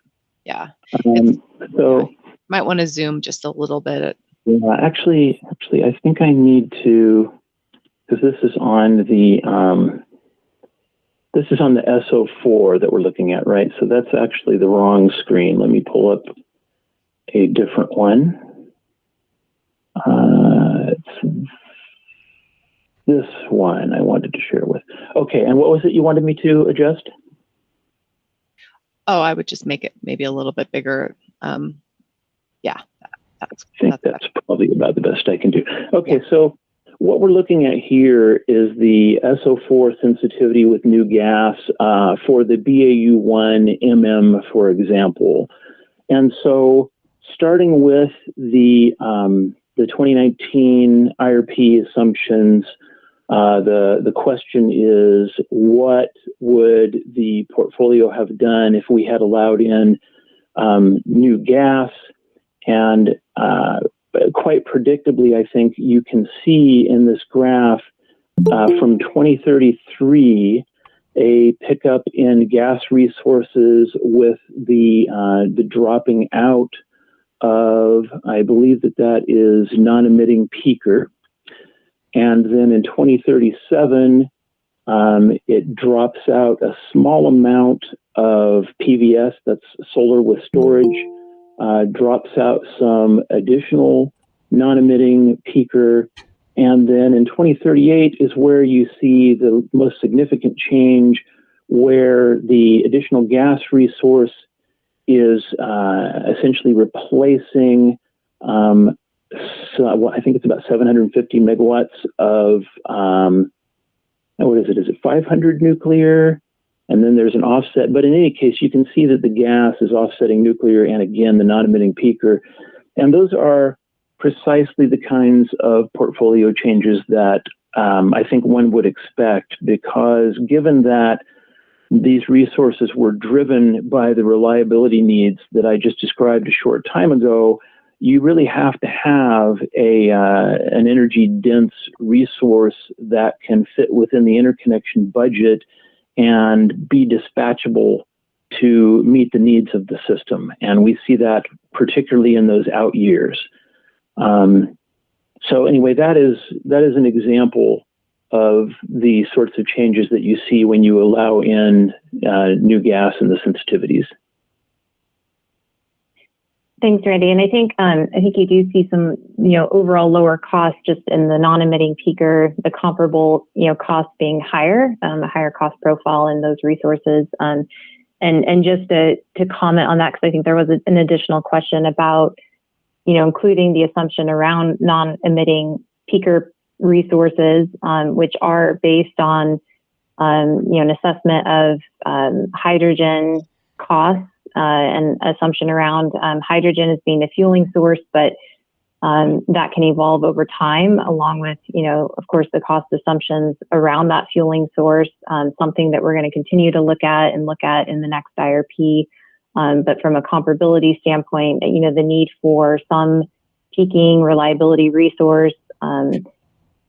Yeah. So might want to zoom just a little bit. Yeah, actually, I think I need to, because this is on the SO4 that we're looking at, right? So that's actually the wrong screen. Let me pull up a different one. It's this one I wanted to share with. Okay, and what was it you wanted me to adjust? Oh, I would just make it maybe a little bit bigger. Yeah, that's probably about the best I can do. Okay, so what we're looking at here is the SO4 sensitivity with new gas for the BAU1 MM, for example. And so starting with the 2019 IRP assumptions, the question is, what would the portfolio have done if we had allowed in new gas? And quite predictably, I think you can see in this graph from 2033 a pickup in gas resources with the dropping out of, I believe that is non-emitting peaker. And then in 2037, it drops out a small amount of PVS, that's solar with storage, drops out some additional non-emitting peaker. And then in 2038 is where you see the most significant change, where the additional gas resource is essentially replacing, I think it's about 750 megawatts of, what is it? Is it 500 nuclear? and then there's an offset. But in any case, you can see that the gas is offsetting nuclear and, again, the non-emitting peaker. And those are precisely the kinds of portfolio changes that I think one would expect, because given that these resources were driven by the reliability needs that I just described a short time ago, you really have to have an energy-dense resource that can fit within the interconnection budget and be dispatchable to meet the needs of the system. And we see that particularly in those out years. So anyway, that is an example of the sorts of changes that you see when you allow in new gas and the sensitivities. Thanks, Randy. And I think you do see some, overall lower costs just in the non-emitting peaker, the comparable, costs being higher, a higher cost profile in those resources. And just to comment on that, because I think there was an additional question about, including the assumption around non-emitting peaker resources, which are based on, an assessment of hydrogen costs. And assumption around hydrogen as being the fueling source, but that can evolve over time, along with, of course, the cost assumptions around that fueling source, something that we're going to continue to look at in the next IRP. But from a comparability standpoint, the need for some peaking reliability resource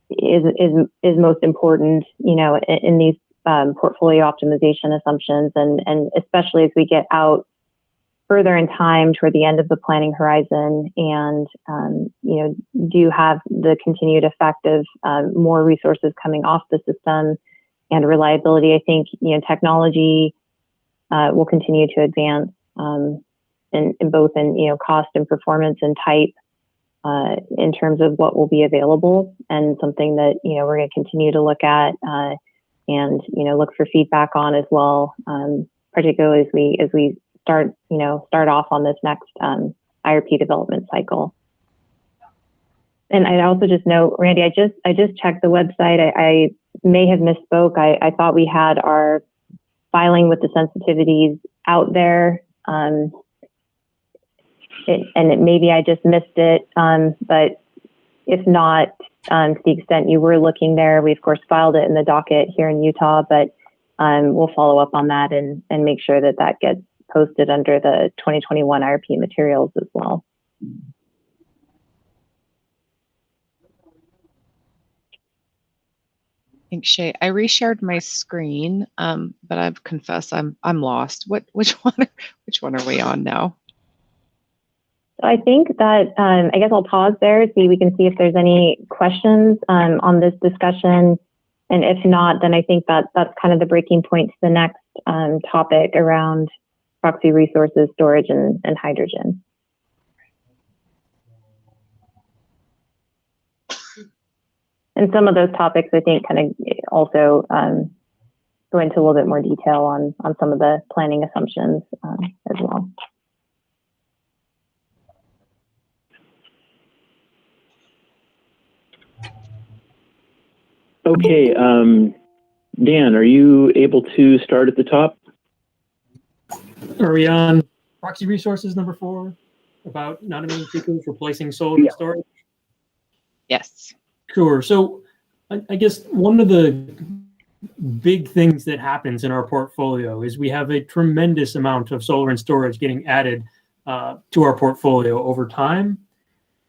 is most important, in these portfolio optimization assumptions, and especially as we get out further in time toward the end of the planning horizon, and do have the continued effect of more resources coming off the system and reliability. I think technology will continue to advance in both in cost and performance and type in terms of what will be available, and something that we're going to continue to look at and look for feedback on as well, particularly as we start off on this next IRP development cycle. And I'd also just note, Randy, I just checked the website. I may have misspoke. I thought we had our filing with the sensitivities out there, and maybe I just missed it. But if not, to the extent you were looking there, we of course filed it in the docket here in Utah, but we'll follow up on that and make sure that gets posted under the 2021 IRP materials as well. Thanks, Shay. I reshared my screen, but I've confessed I'm lost. Which one are we on now? So I think that I guess I'll pause there. We can see if there's any questions on this discussion, and if not, then I think that's kind of the breaking point to the next topic around proxy resources, storage, and hydrogen. And some of those topics, I think, kind of also go into a little bit more detail on some of the planning assumptions as well. Okay, Dan, are you able to start at the top? Are we on proxy resources number 4 about non-emitting peakers replacing solar and storage? Yes. Sure. So I guess one of the big things that happens in our portfolio is we have a tremendous amount of solar and storage getting added to our portfolio over time.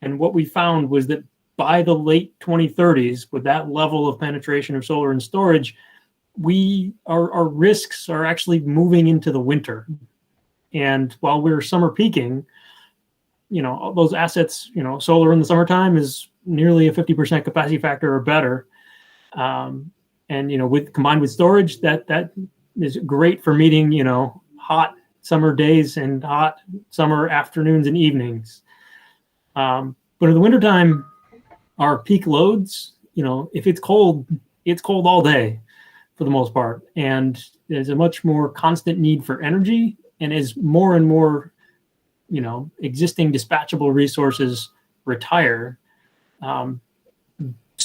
And what we found was that by the late 2030s, with that level of penetration of solar and storage, our risks are actually moving into the winter. And while we're summer peaking, those assets, solar in the summertime is nearly a 50% capacity factor or better. And, combined with storage, that is great for meeting, hot summer days and hot summer afternoons and evenings. But in the wintertime, our peak loads, if it's cold all day for the most part. And there's a much more constant need for energy. And as more and more, existing dispatchable resources retire,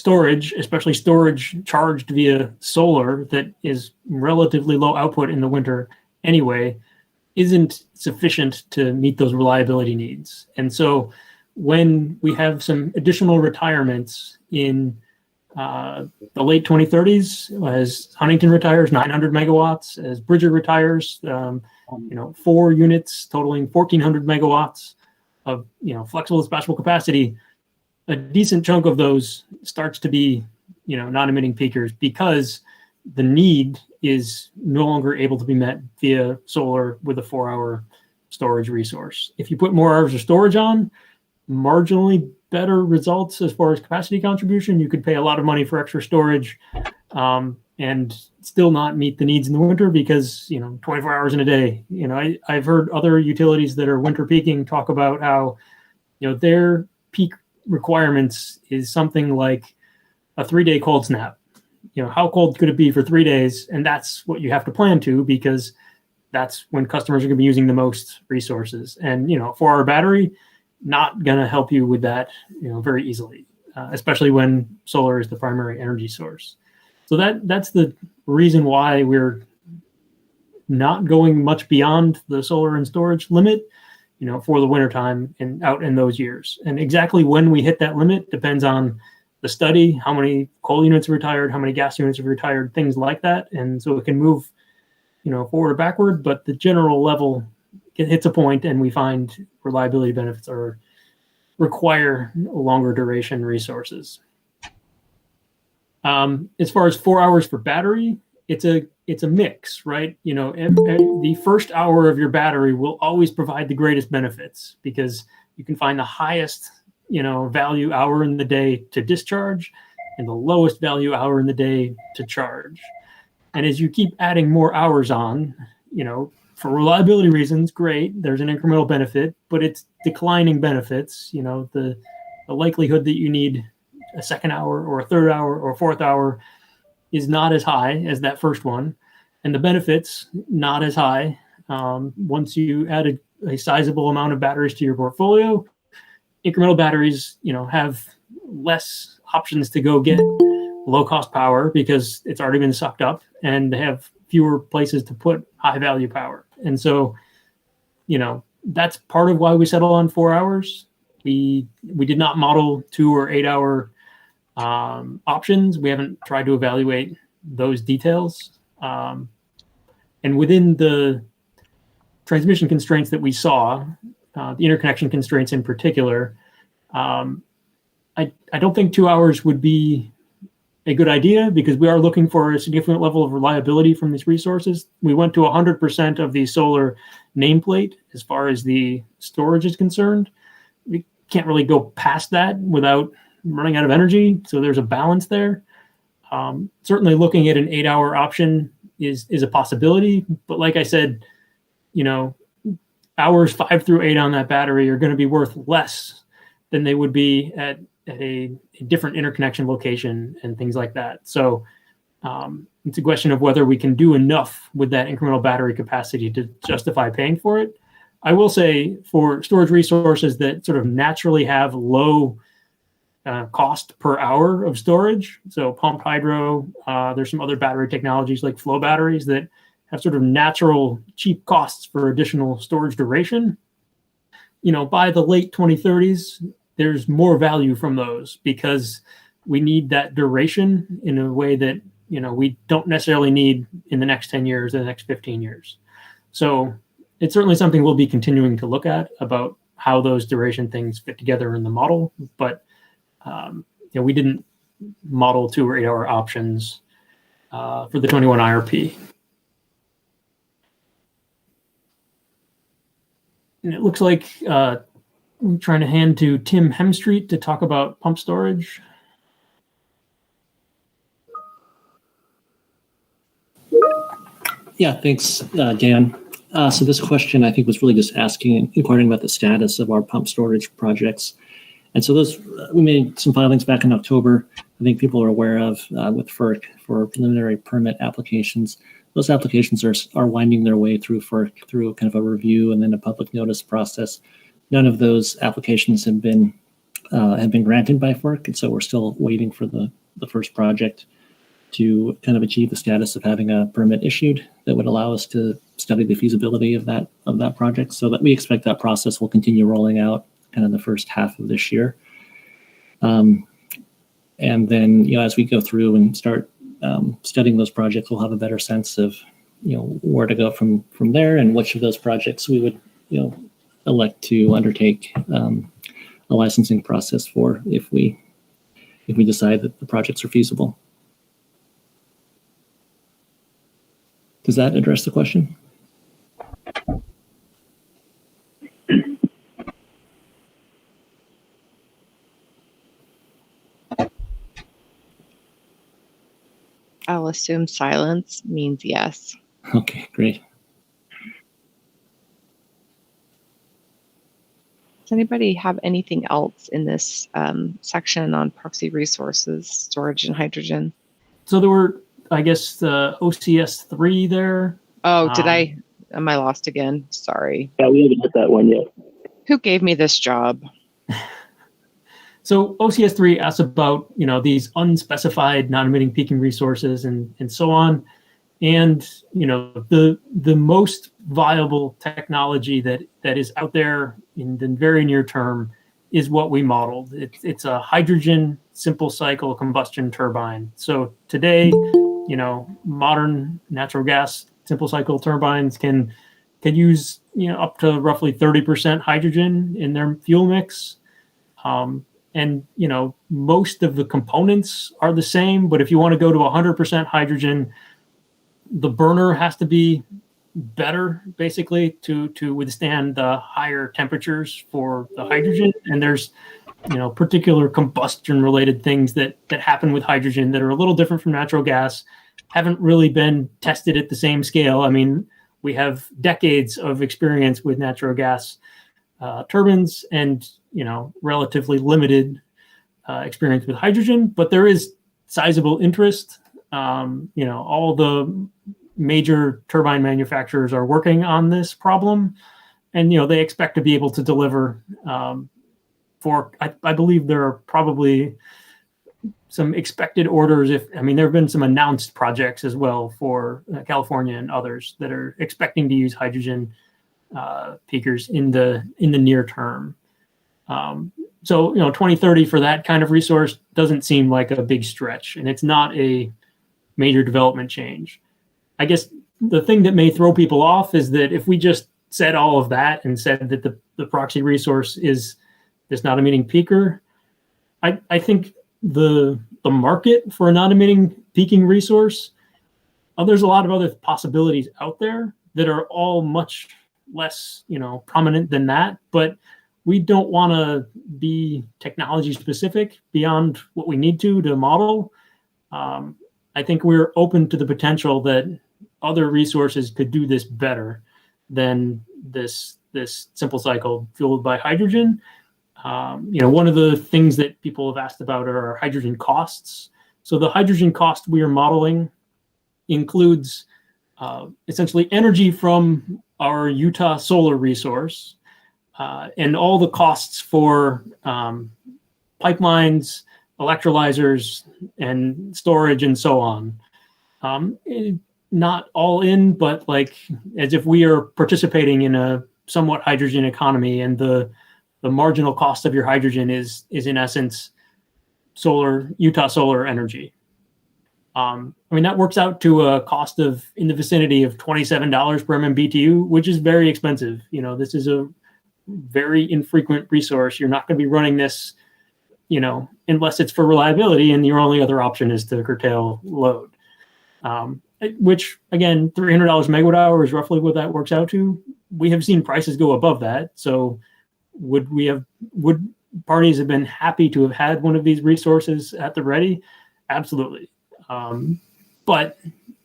storage, especially storage charged via solar that is relatively low output in the winter anyway, isn't sufficient to meet those reliability needs. And so when we have some additional retirements in the late 2030s, as Huntington retires 900 megawatts, as Bridger retires, 4 units totaling 1,400 megawatts of flexible dispatchable capacity, a decent chunk of those starts to be non-emitting peakers because the need is no longer able to be met via solar with a 4-hour storage resource. If you put more hours of storage on, marginally better results as far as capacity contribution. You could pay a lot of money for extra storage and still not meet the needs in the winter because 24 hours in a day. I've heard other utilities that are winter peaking talk about how their peak requirements is something like a 3-day cold snap. How cold could it be for 3 days? And that's what you have to plan to, because that's when customers are going to be using the most resources. And 4-hour battery, not going to help you with that very easily, especially when solar is the primary energy source. So that's the reason why we're not going much beyond the solar and storage limit for the wintertime and out in those years. And exactly when we hit that limit depends on the study, how many coal units are retired, how many gas units are retired, things like that. And so it can move, forward or backward, but the general level, it hits a point and we find reliability benefits require longer duration resources. As far as 4 hours for battery, it's a mix, right? The first hour of your battery will always provide the greatest benefits because you can find the highest value hour in the day to discharge and the lowest value hour in the day to charge. And as you keep adding more hours on, for reliability reasons, great, there's an incremental benefit, but it's declining benefits. The likelihood that you need a second hour or a third hour or a fourth hour is not as high as that first one. And the benefits not as high. Once you add a sizable amount of batteries to your portfolio, incremental batteries, have less options to go get low cost power because it's already been sucked up, and they have fewer places to put high value power. And so, that's part of why we settle on 4 hours. We did not model 2 or 8 hour options. We haven't tried to evaluate those details. And within the transmission constraints that we saw, the interconnection constraints in particular, I don't think 2 hours would be a good idea because we are looking for a significant level of reliability from these resources. We went to 100% of the solar nameplate as far as the storage is concerned. We can't really go past that without running out of energy. So there's a balance there. Certainly looking at an 8-hour option is a possibility. But like I said, hours 5 through 8 on that battery are going to be worth less than they would be at a different interconnection location and things like that. So it's a question of whether we can do enough with that incremental battery capacity to justify paying for it. I will say for storage resources that sort of naturally have low cost per hour of storage, so pumped hydro, there's some other battery technologies like flow batteries that have sort of natural cheap costs for additional storage duration. By the late 2030s, there's more value from those because we need that duration in a way that, we don't necessarily need in the next 10 years or the next 15 years. So it's certainly something we'll be continuing to look at about how those duration things fit together in the model. But, we didn't model 2 or 8 hour options for the 21 IRP. And it looks like I'm trying to hand to Tim Hemstreet to talk about pump storage. Yeah, thanks, Dan. So this question, I think, was really just inquiring about the status of our pump storage projects. And so we made some filings back in October. I think people are aware of with FERC for preliminary permit applications. Those applications are winding their way through FERC through kind of a review and then a public notice process. None of those applications have been have been granted by FERC, and so we're still waiting for the first project to kind of achieve the status of having a permit issued that would allow us to study the feasibility of that project. So that we expect that process will continue rolling out kind of the first half of this year. And then, as we go through and start studying those projects, we'll have a better sense of, where to go from there and which of those projects we would, elect to undertake a licensing process for if we decide that the projects are feasible. Does that address the question? I'll assume silence means yes. Okay, great. Does anybody have anything else in this section on proxy resources, storage, and hydrogen? So there were, I guess, the OCS 3 there. Oh, am I lost again? Sorry. Yeah, we haven't hit that one yet. Who gave me this job? So OCS 3 asks about, these unspecified non-emitting peaking resources and so on. And, the most viable technology that is out there in the very near term is what we modeled. It's a hydrogen simple cycle combustion turbine. So today, modern natural gas simple cycle turbines can use, up to roughly 30% hydrogen in their fuel mix. And, most of the components are the same, but if you want to go to 100% hydrogen, the burner has to be better, basically, to withstand the higher temperatures for the hydrogen. And there's, particular combustion-related things that happen with hydrogen that are a little different from natural gas, haven't really been tested at the same scale. I mean, we have decades of experience with natural gas turbines and, relatively limited experience with hydrogen, but there is sizable interest. All the major turbine manufacturers are working on this problem, and, they expect to be able to deliver I believe there are probably some expected orders. There have been some announced projects as well for California and others that are expecting to use hydrogen peakers in the near term. So 2030 for that kind of resource doesn't seem like a big stretch, and it's not a major development change. I guess the thing that may throw people off is that if we just said all of that and said that the proxy resource is this non-emitting peaker, I think the market for a non-emitting peaking resource, there's a lot of other possibilities out there that are all much less, prominent than that. But we don't want to be technology specific beyond what we need to model. I think we're open to the potential that other resources could do this better than this simple cycle fueled by hydrogen. One of the things that people have asked about are hydrogen costs. So the hydrogen cost we are modeling includes essentially energy from our Utah solar resource and all the costs for pipelines, electrolyzers, and storage, and so on. Not all in, but like as if we are participating in a somewhat hydrogen economy, and the marginal cost of your hydrogen is in essence Utah solar energy. That works out to a cost of in the vicinity of $27 per MMBTU, which is very expensive. This is a very infrequent resource. You're not going to be running this, unless it's for reliability, and your only other option is to curtail load. Which again, $300 megawatt hour is roughly what that works out to. We have seen prices go above that. So would parties have been happy to have had one of these resources at the ready? Absolutely. But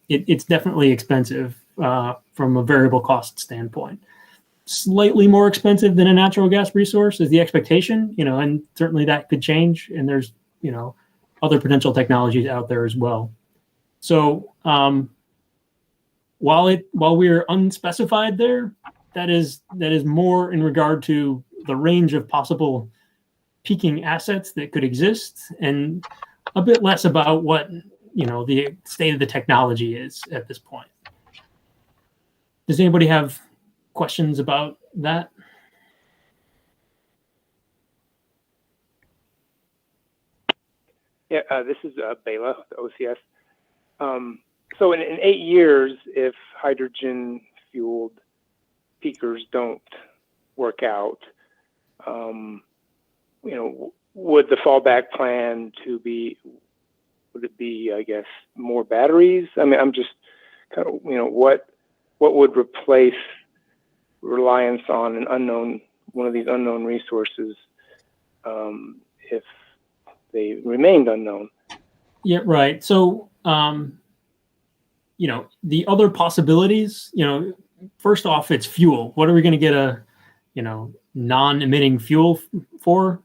it's definitely expensive from a variable cost standpoint. Slightly more expensive than a natural gas resource is the expectation, and certainly that could change. And there's, other potential technologies out there as well. So while we're unspecified there, that is more in regard to the range of possible peaking assets that could exist, and a bit less about what the state of the technology is at this point. Does anybody have questions about that? Yeah, this is Bela, the OCS. So in 8 years, if hydrogen-fueled peakers don't work out, would the fallback plan would it be, I guess, more batteries? I mean, I'm just kind of, what would replace reliance on one of these unknown resources if they remained unknown? Yeah, right. So, the other possibilities, first off, it's fuel. What are we going to get a, non-emitting fuel for?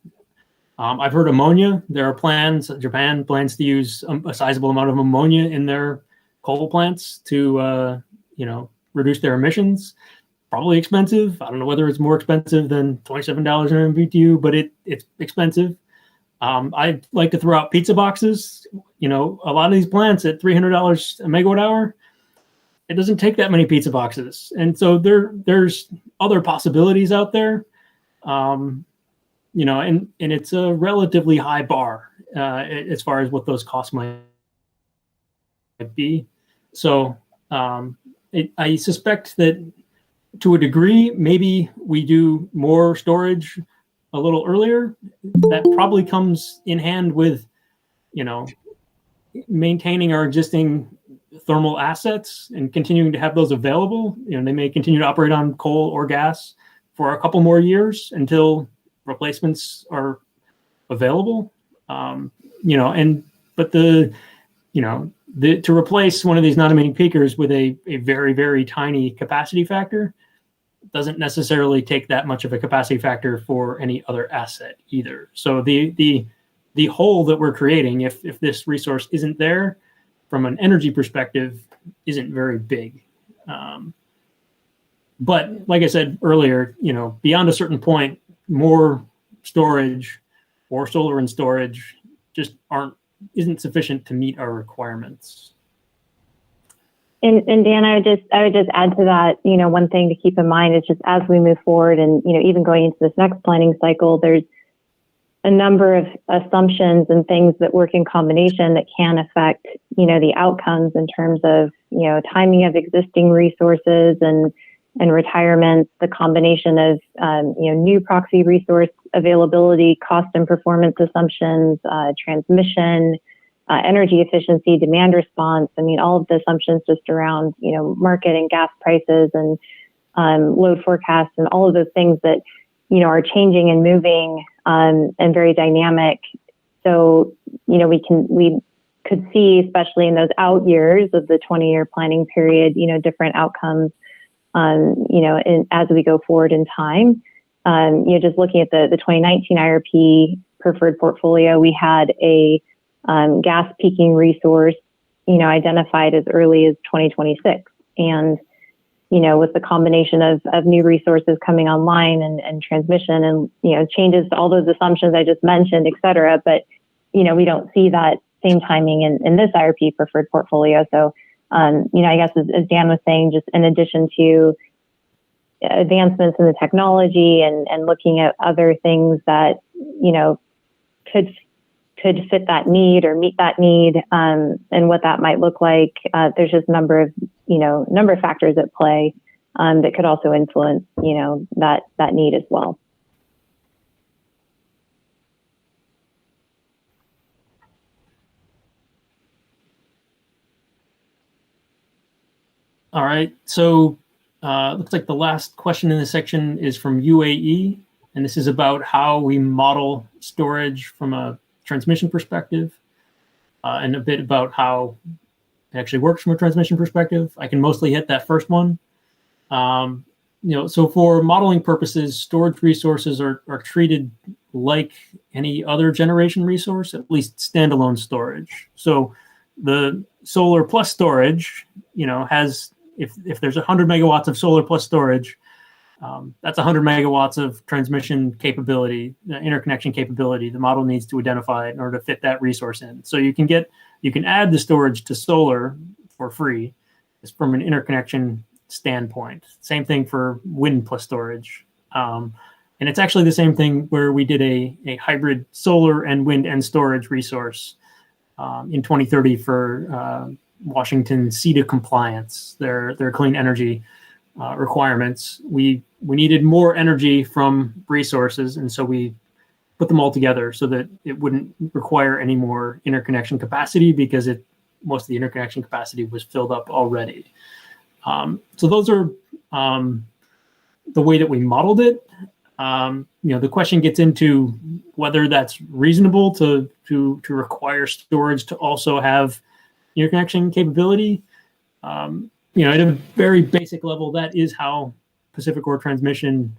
I've heard ammonia. There are plans. Japan plans to use a sizable amount of ammonia in their coal plants to, reduce their emissions. Probably expensive. I don't know whether it's more expensive than $27 an MMBTU, but it's expensive. I'd like to throw out pizza boxes. A lot of these plants at $300 a megawatt hour, it doesn't take that many pizza boxes. And so there's other possibilities out there. And it's a relatively high bar as far as what those costs might be. So I suspect that to a degree, maybe we do more storage a little earlier. That probably comes in hand with, maintaining our existing thermal assets and continuing to have those available. They may continue to operate on coal or gas for a couple more years until replacements are available. To replace one of these non-emitting peakers with a very, very tiny capacity factor doesn't necessarily take that much of a capacity factor for any other asset either. So the hole that we're creating, if this resource isn't there, from an energy perspective, isn't very big. But like I said earlier, beyond a certain point, more storage or solar and storage just isn't sufficient to meet our requirements. And Dan, I would just add to that, one thing to keep in mind is just as we move forward and, even going into this next planning cycle, there's a number of assumptions and things that work in combination that can affect, the outcomes in terms of, timing of existing resources and retirements, the combination of, new proxy resource availability, cost and performance assumptions, transmission, energy efficiency, demand response. I mean, all of the assumptions just around, market and gas prices and load forecasts and all of those things that, are changing and moving and very dynamic. So, we could see, especially in those out years of the 20-year planning period, different outcomes, as we go forward in time. Just looking at the 2019 IRP preferred portfolio, we had a gas peaking resource, identified as early as 2026. And, with the combination of new resources coming online and transmission and, changes to all those assumptions I just mentioned, et cetera. But, we don't see that same timing in this IRP preferred portfolio. So, I guess as Dan was saying, just in addition to advancements in the technology and looking at other things that, could fit that need or meet that need, and what that might look like. There's just a number of factors at play that could also influence, that need as well. All right. So looks like the last question in this section is from UAE, and this is about how we model storage from a transmission perspective, and a bit about how it actually works from a transmission perspective. I can mostly hit that first one. So for modeling purposes, storage resources are treated like any other generation resource, at least standalone storage. So the solar plus storage, has, if there's 100 megawatts of solar plus storage, That's 100 megawatts of transmission capability, interconnection capability. The model needs to identify it in order to fit that resource in. So you can add the storage to solar for free. It's from an interconnection standpoint. Same thing for wind plus storage. And it's actually the same thing where we did a hybrid solar and wind and storage resource in 2030 for Washington CETA compliance, their clean energy requirements. We needed more energy from resources, and so we put them all together so that it wouldn't require any more interconnection capacity because most of the interconnection capacity was filled up already. So those are the way that we modeled it. The question gets into whether that's reasonable to require storage to also have interconnection capability. At a very basic level, that is how PacifiCorp Transmission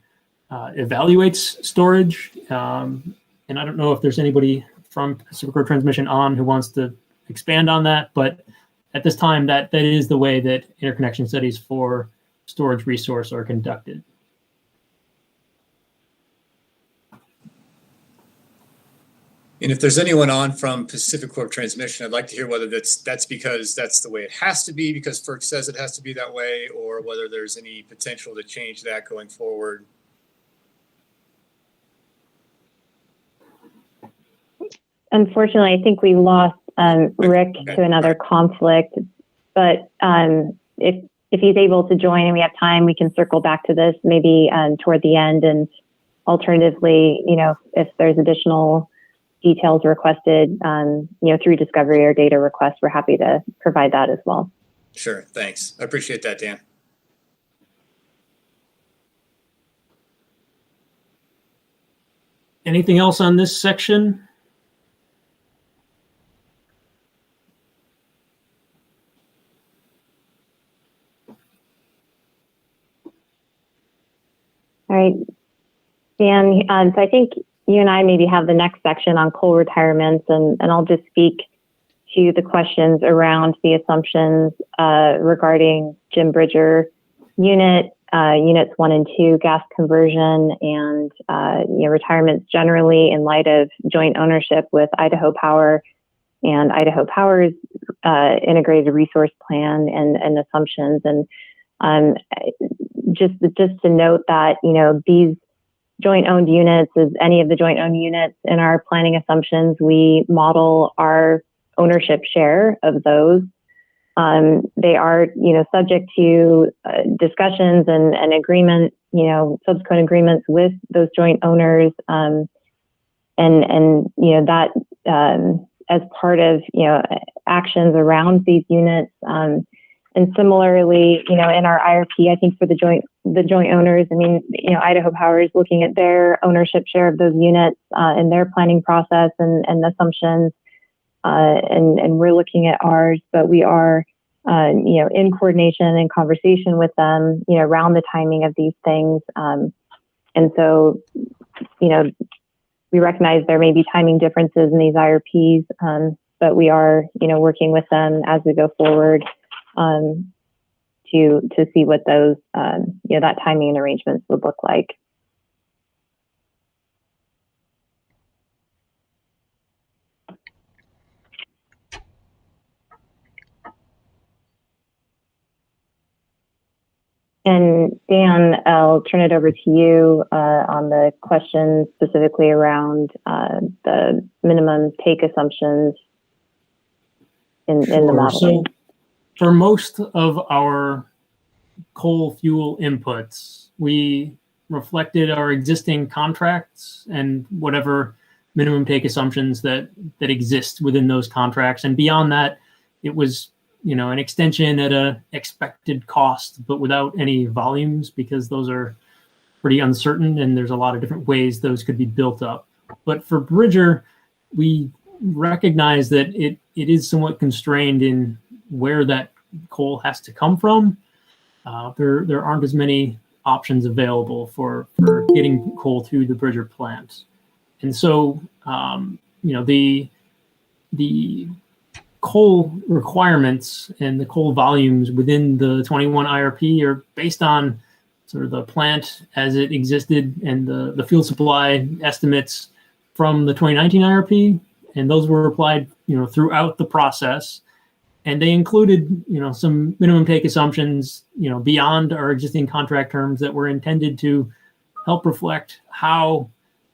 evaluates storage. And I don't know if there's anybody from PacifiCorp Transmission on who wants to expand on that, but at this time, that is the way that interconnection studies for storage resource are conducted. And if there's anyone on from PacifiCorp Transmission, I'd like to hear whether that's because that's the way it has to be, because FERC says it has to be that way, or whether there's any potential to change that going forward. Unfortunately, I think we lost Rick to another conflict, but if he's able to join and we have time, we can circle back to this maybe toward the end. And alternatively, if there's additional details requested, through discovery or data request, we're happy to provide that as well. Sure, thanks. I appreciate that, Dan. Anything else on this section? All right, Dan, so I think you and I maybe have the next section on coal retirements, and I'll just speak to the questions around the assumptions regarding Jim Bridger units 1 and 2, gas conversion, and retirements generally in light of joint ownership with Idaho Power and Idaho Power's integrated resource plan and assumptions. And just to note that these joint owned units, as any of the joint owned units in our planning assumptions, we model our ownership share of those. They are, subject to discussions and agreement, subsequent agreements with those joint owners, and that as part of actions around these units. And similarly, in our IRP, I think for the joint owners, Idaho Power is looking at their ownership share of those units in their planning process and assumptions, and we're looking at ours, but we are, in coordination and conversation with them, around the timing of these things. And so, we recognize there may be timing differences in these IRPs, but we are, working with them as we go forward to see what those, that timing and arrangements would look like. And Dan, I'll turn it over to you on the questions specifically around the minimum take assumptions in the modeling. So for most of our coal fuel inputs, we reflected our existing contracts and whatever minimum take assumptions that exist within those contracts. And beyond that, it was an extension at a expected cost, but without any volumes, because those are pretty uncertain and there's a lot of different ways those could be built up. But for Bridger, we recognize that it is somewhat constrained in where that coal has to come from. There aren't as many options available for getting coal to the Bridger plant. And so, the coal requirements and the coal volumes within the 21 IRP are based on sort of the plant as it existed and the fuel supply estimates from the 2019 IRP, and those were applied, throughout the process. And they included, some minimum take assumptions, beyond our existing contract terms that were intended to help reflect how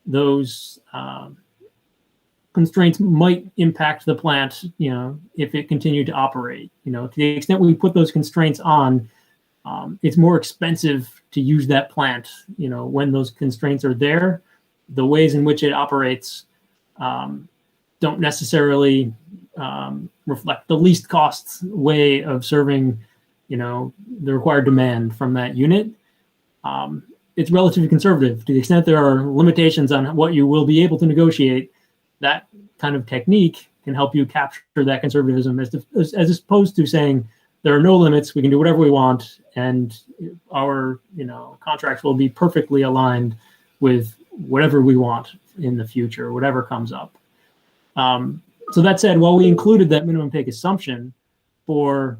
those constraints might impact the plant, if it continued to operate. To the extent we put those constraints on, it's more expensive to use that plant, when those constraints are there. The ways in which it operates don't necessarily reflect the least cost way of serving, the required demand from that unit. It's relatively conservative to the extent there are limitations on what you will be able to negotiate. That kind of technique can help you capture that conservatism as opposed to saying there are no limits, we can do whatever we want, and our contracts will be perfectly aligned with whatever we want in the future, whatever comes up. So that said, while we included that minimum take assumption for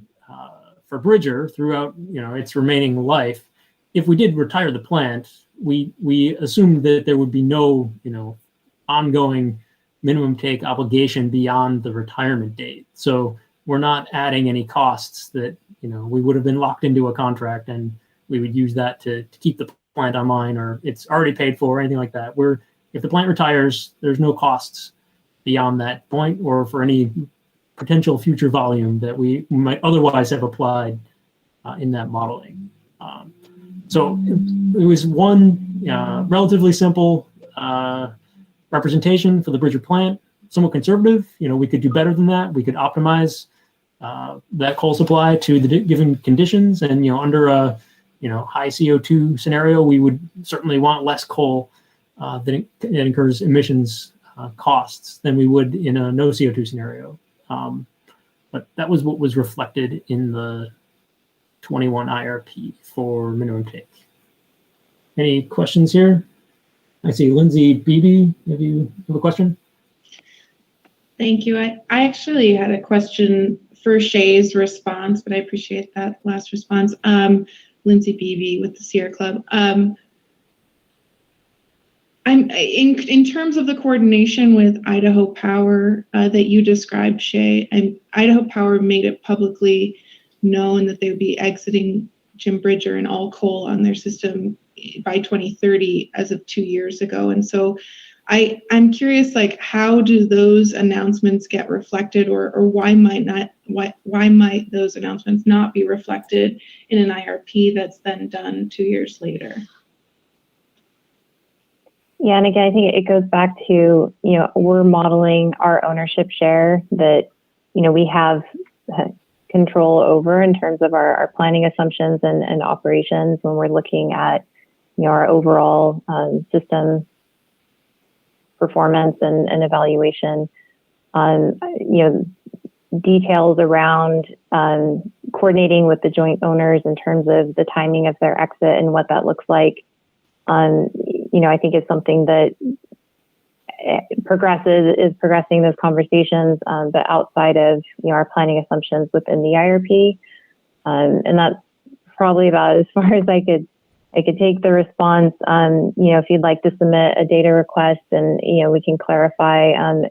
Bridger throughout its remaining life, if we did retire the plant, we assumed that there would be no ongoing minimum take obligation beyond the retirement date. So we're not adding any costs that we would have been locked into a contract, and we would use that to keep the plant online, or it's already paid for, or anything like that. If the plant retires, there's no costs beyond that point or for any potential future volume that we might otherwise have applied in that modeling. So it was one relatively simple representation for the Bridger plant, somewhat conservative. We could do better than that. We could optimize that coal supply to the given conditions, and under a high CO2 scenario, we would certainly want less coal that incurs emissions costs than we would in a no CO2 scenario. But that was what was reflected in the 21 IRP for minimum take. Any questions here? I see Lindsay Beebe, have you have a question? Thank you. I actually had a question for Shay's response, but I appreciate that last response. Lindsay Beebe with the Sierra Club. I'm in terms of the coordination with Idaho Power that you described, Shay, and Idaho Power made it publicly known that they would be exiting Jim Bridger and all coal on their system by 2030 as of 2 years ago. And so I'm curious, how do those announcements get reflected, or why might those announcements not be reflected in an IRP that's then done 2 years later? Yeah, and again, I think it goes back to, we're modeling our ownership share that, we have control over in terms of our planning assumptions and operations when we're looking at, our overall system performance and evaluation. Details around coordinating with the joint owners in terms of the timing of their exit and what that looks like. I think it's something that is progressing those conversations, but outside of our planning assumptions within the IRP, and that's probably about as far as I could take the response. If you'd like to submit a data request, and we can clarify, and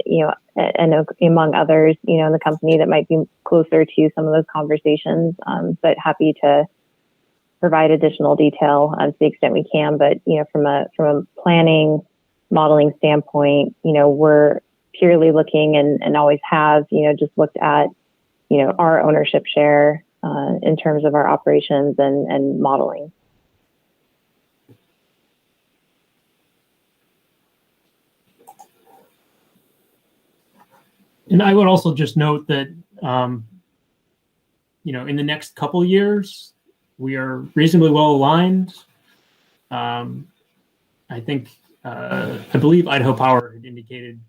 among others, in the company that might be closer to some of those conversations, but happy to provide additional detail to the extent we can. But from a planning modeling standpoint, we're purely looking and always have just looked at our ownership share in terms of our operations and modeling. And I would also just note that in the next couple years, we are reasonably well aligned. I believe Idaho Power had indicated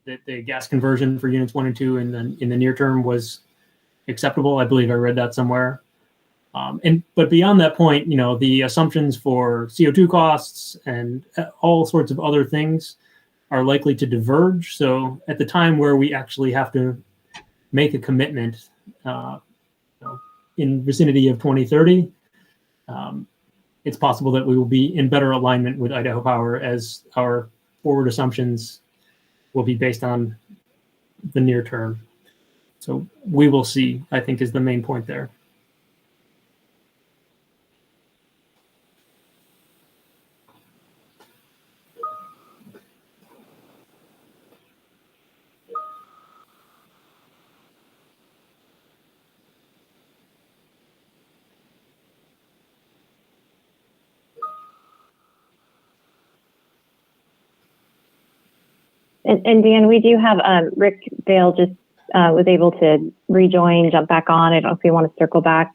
that the gas conversion for units 1 and 2 in the near term was acceptable. I believe I read that somewhere. But beyond that point, the assumptions for CO2 costs and all sorts of other things are likely to diverge. So at the time where we actually have to make a commitment in vicinity of 2030, it's possible that we will be in better alignment with Idaho Power, as our forward assumptions will be based on the near term. So we will see, I think, is the main point there. And Dan, we do have Rick Vale just was able to rejoin, jump back on. I don't know if you want to circle back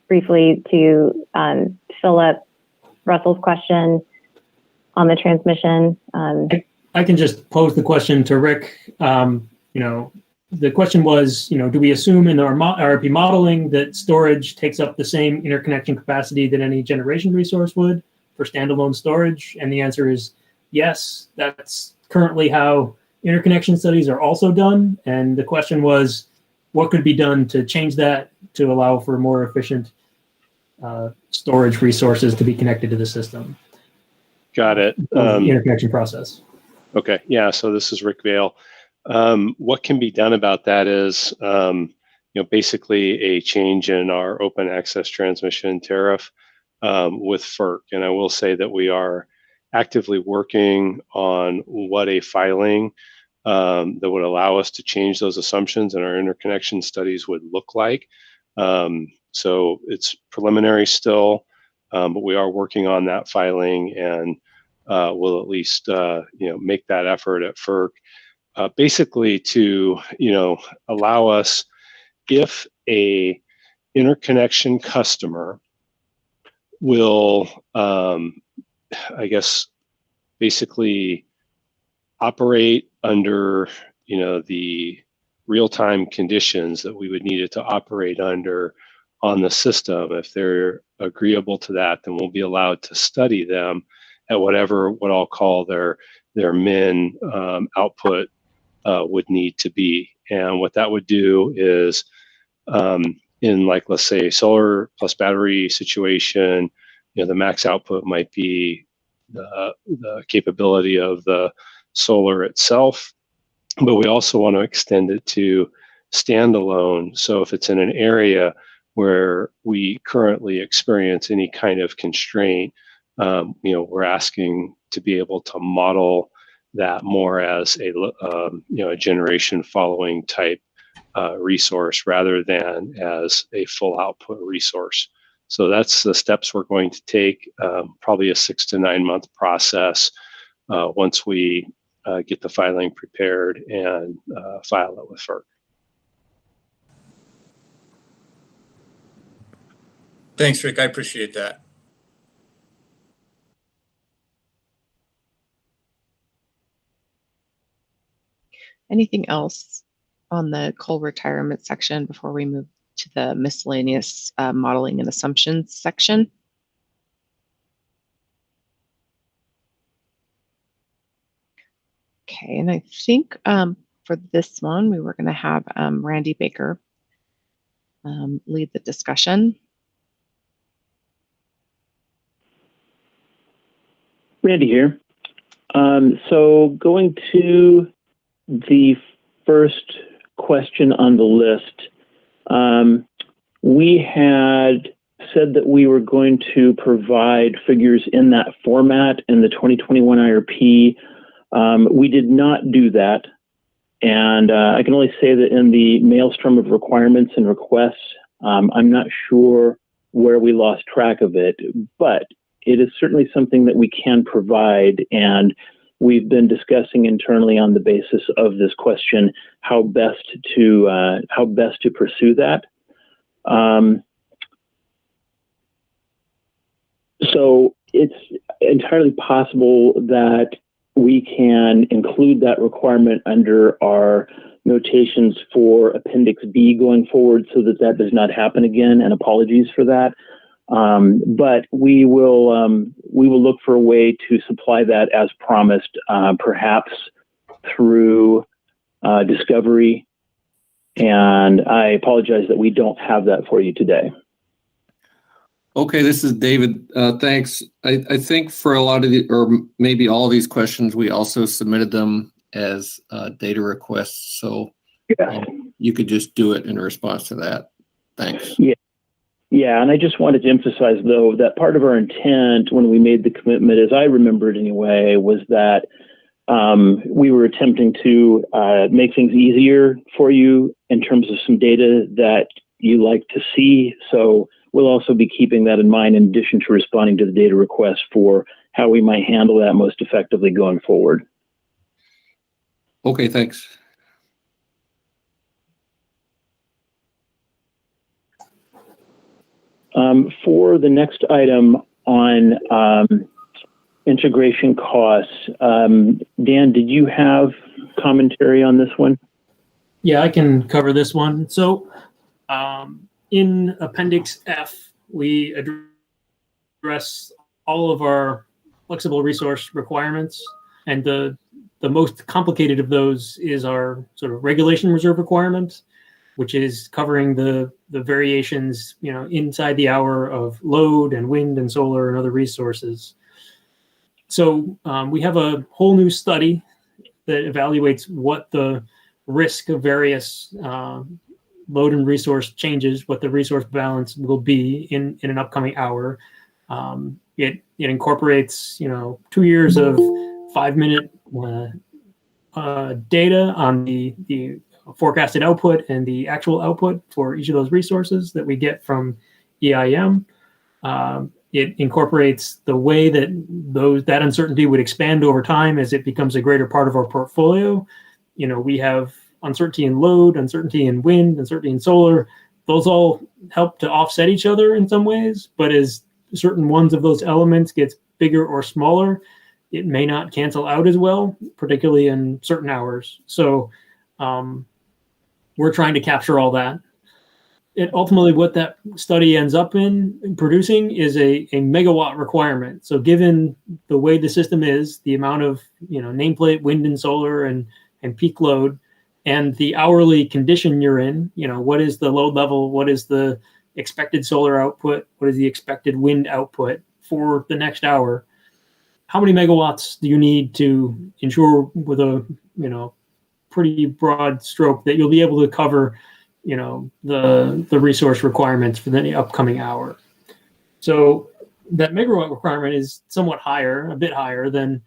briefly to fill up Russell's question on the transmission. I can just pose the question to Rick. The question was, do we assume in our Rfp modeling that storage takes up the same interconnection capacity that any generation resource would for standalone storage? And the answer is yes. That's currently how interconnection studies are also done. And the question was, what could be done to change that to allow for more efficient storage resources to be connected to the system? Got it. The interconnection process. Okay. Yeah. So this is Rick Vale. What can be done about that is, basically a change in our open access transmission tariff with FERC. And I will say that we are actively working on what a filing that would allow us to change those assumptions in our interconnection studies would look like. So it's preliminary still, but we are working on that filing, and we'll at least make that effort at FERC, basically to allow us, if a interconnection customer will basically operate under, the real-time conditions that we would need it to operate under on the system. If they're agreeable to that, then we'll be allowed to study them at what I'll call their min output would need to be. And what that would do is, in let's say solar plus battery situation, the max output might be the capability of the solar itself, but we also want to extend it to standalone. So if it's in an area where we currently experience any kind of constraint, we're asking to be able to model that more as a generation following type resource rather than as a full output resource. So that's the steps we're going to take, probably a 6 to 9 month process once we get the filing prepared and file it with FERC. Thanks, Rick. I appreciate that. Anything else on the coal retirement section before we move to the miscellaneous modeling and assumptions section? Okay, and I think for this one, we were going to have Randy Baker lead the discussion. Randy here. So going to the first question on the list, we had said that we were going to provide figures in that format in the 2021 IRP. We did not do that. And I can only say that in the maelstrom of requirements and requests, I'm not sure where we lost track of it, but it is certainly something that we can provide. And we've been discussing internally on the basis of this question how best to pursue that. So it's entirely possible that we can include that requirement under our notations for Appendix B going forward, so that that does not happen again. And apologies for that. But we will look for a way to supply that as promised, perhaps through Discovery. And I apologize that we don't have that for you today. Okay, this is David. Thanks. I think for a lot of the, or maybe all of these questions, we also submitted them as data requests. So you could just do it in response to that. Thanks. Yeah, and I just wanted to emphasize, though, that part of our intent when we made the commitment, as I remember it anyway, was that we were attempting to make things easier for you in terms of some data that you like to see. So we'll also be keeping that in mind in addition to responding to the data request for how we might handle that most effectively going forward. Okay, thanks. For the next item on integration costs, Dan, did you have commentary on this one? Yeah, I can cover this one. So in Appendix F, we address all of our flexible resource requirements. And the most complicated of those is our sort of regulation reserve requirement, which is covering the variations, inside the hour of load and wind and solar and other resources. So we have a whole new study that evaluates what the risk of various load and resource changes, what the resource balance will be in an upcoming hour. It incorporates, 2 years of 5-minute data on the forecasted output and the actual output for each of those resources that we get from EIM. It incorporates the way that uncertainty would expand over time as it becomes a greater part of our portfolio. We have uncertainty in load, uncertainty in wind, uncertainty in solar. Those all help to offset each other in some ways, but as certain ones of those elements gets bigger or smaller, it may not cancel out as well, particularly in certain hours. So we're trying to capture all that. Ultimately, what that study ends up in producing is a megawatt requirement. So given the way the system is, the amount of nameplate wind and solar and peak load, and the hourly condition you're in, what is the load level, what is the expected solar output, what is the expected wind output for the next hour, how many megawatts do you need to ensure with a pretty broad stroke that you'll be able to cover the resource requirements for the upcoming hour. So that megawatt requirement is somewhat higher, a bit higher than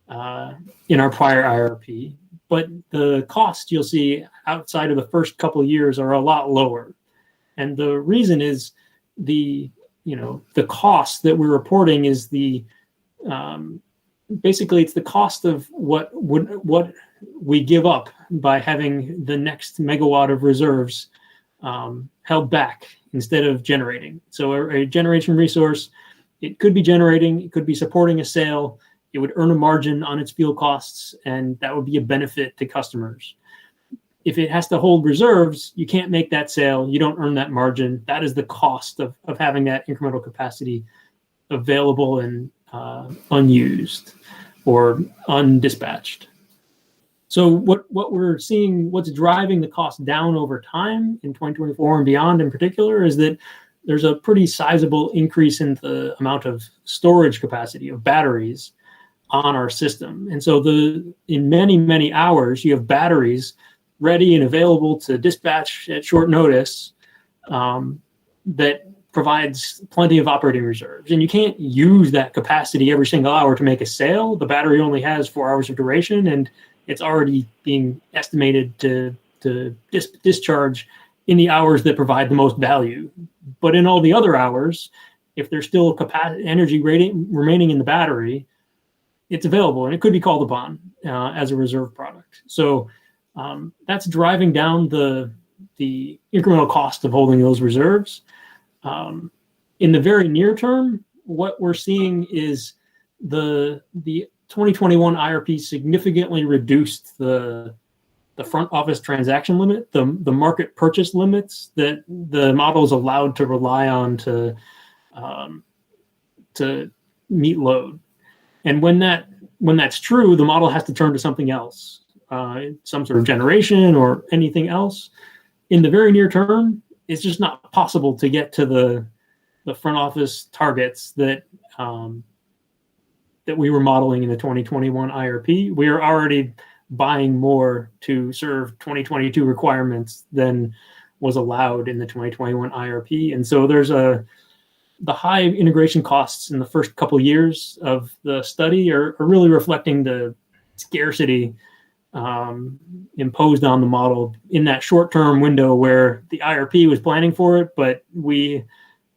in our prior IRP, but the cost you'll see outside of the first couple of years are a lot lower. And the reason is the cost that we're reporting is basically it's the cost of what we give up by having the next megawatt of reserves held back instead of generating. So a generation resource, it could be generating, it could be supporting a sale, it would earn a margin on its fuel costs, and that would be a benefit to customers. If it has to hold reserves, you can't make that sale, you don't earn that margin. That is the cost of having that incremental capacity available and unused or undispatched. So what we're seeing, what's driving the cost down over time in 2024 and beyond in particular, is that there's a pretty sizable increase in the amount of storage capacity of batteries on our system. And so in many, many hours, you have batteries ready and available to dispatch at short notice that provides plenty of operating reserves. And you can't use that capacity every single hour to make a sale. The battery only has 4 hours of duration, and it's already being estimated to discharge in the hours that provide the most value. But in all the other hours, if there's still energy remaining in the battery, it's available, and it could be called upon as a reserve product. So that's driving down the incremental cost of holding those reserves. In the very near term, what we're seeing is the 2021 IRP significantly reduced the front office transaction limit, the market purchase limits that the model is allowed to rely on to meet load. And when that's true, the model has to turn to something else, some sort of generation or anything else. In the very near term, it's just not possible to get to the the front office targets that that we were modeling in the 2021 IRP, we are already buying more to serve 2022 requirements than was allowed in the 2021 IRP. And so there's the high integration costs in the first couple years of the study are really reflecting the scarcity imposed on the model in that short-term window where the IRP was planning for it, but we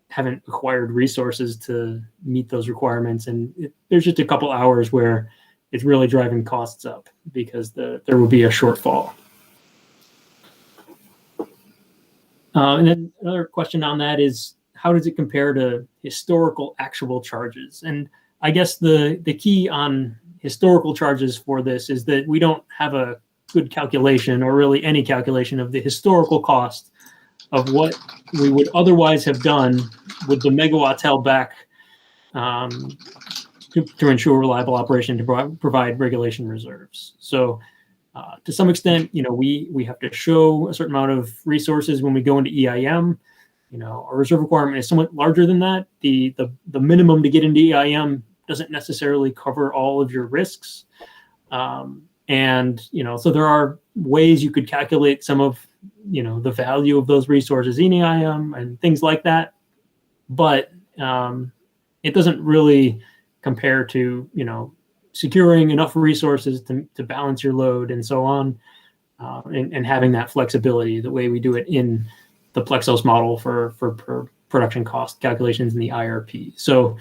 haven't acquired resources to meet those requirements. And there's just a couple hours where it's really driving costs up because there will be a shortfall. And then another question on that is, how does it compare to historical actual charges? And I guess the key on historical charges for this is that we don't have a good calculation, or really any calculation, of the historical cost of what we would otherwise have done with the megawatts held back to ensure reliable operation, to provide regulation reserves. So to some extent, we have to show a certain amount of resources when we go into EIM. Our reserve requirement is somewhat larger than that. The minimum to get into EIM doesn't necessarily cover all of your risks. So there are ways you could calculate some of, the value of those resources in EIM and things like that. But it doesn't really compare to, securing enough resources to balance your load and so on, and having that flexibility the way we do it in the Plexos model for production cost calculations in the IRP. So,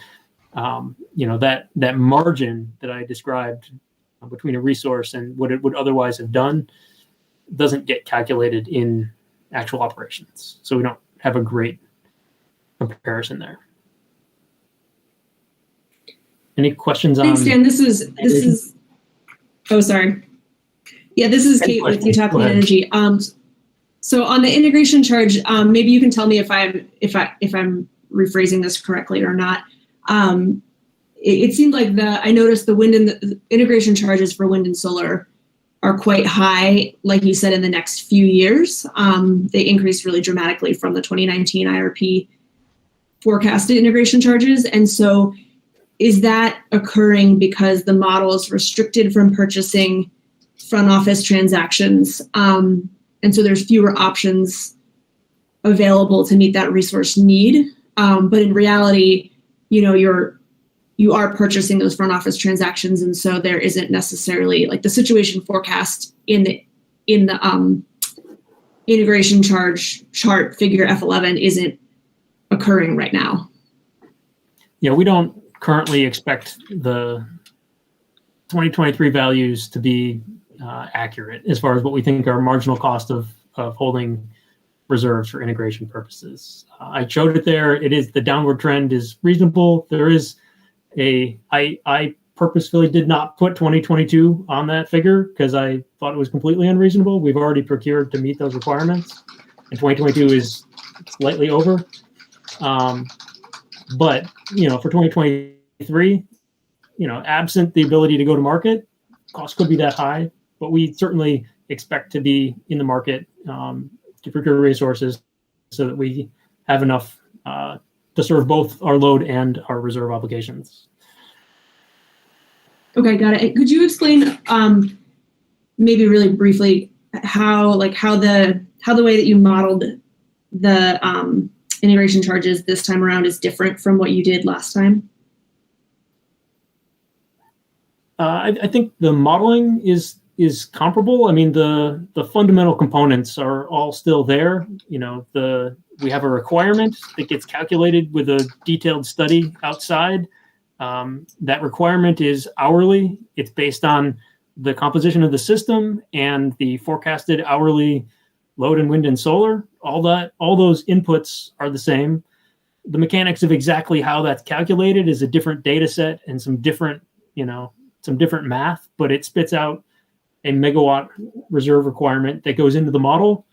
that margin that I described between a resource and what it would otherwise have done doesn't get calculated in actual operations. So we don't have a great comparison there. Any questions on? Thanks, Dan. This is. Oh, sorry. Yeah, this is Kate with Utah Energy. So on the integration charge, maybe you can tell me if I'm rephrasing this correctly or not. It seemed like I noticed the wind and the integration charges for wind and solar are quite high, like you said, in the next few years. They increased really dramatically from the 2019 IRP forecasted integration charges. And so is that occurring because the model is restricted from purchasing front office transactions? And so there's fewer options available to meet that resource need. But in reality, you are purchasing those front office transactions, and so there isn't necessarily like the situation forecast in the integration charge chart figure F11 isn't occurring right now. Yeah, we don't currently expect the 2023 values to be accurate as far as what we think our marginal cost of holding reserves for integration purposes. I showed it there. It is, the downward trend is reasonable. There is I purposefully did not put 2022 on that figure because I thought it was completely unreasonable. We've already procured to meet those requirements, and 2022 is slightly over. But for 2023, absent the ability to go to market, costs could be that high. But we certainly expect to be in the market to procure resources so that we have enough to serve both our load and our reserve obligations. Okay, got it. Could you explain, maybe really briefly, how the way that you modeled the integration charges this time around is different from what you did last time? I think the modeling is comparable. I mean, the fundamental components are all still there. We have a requirement that gets calculated with a detailed study outside. That requirement is hourly. It's based on the composition of the system and the forecasted hourly load and wind and solar. All those inputs are the same. The mechanics of exactly how that's calculated is a different data set and some different math, but it spits out a megawatt reserve requirement that goes into the model.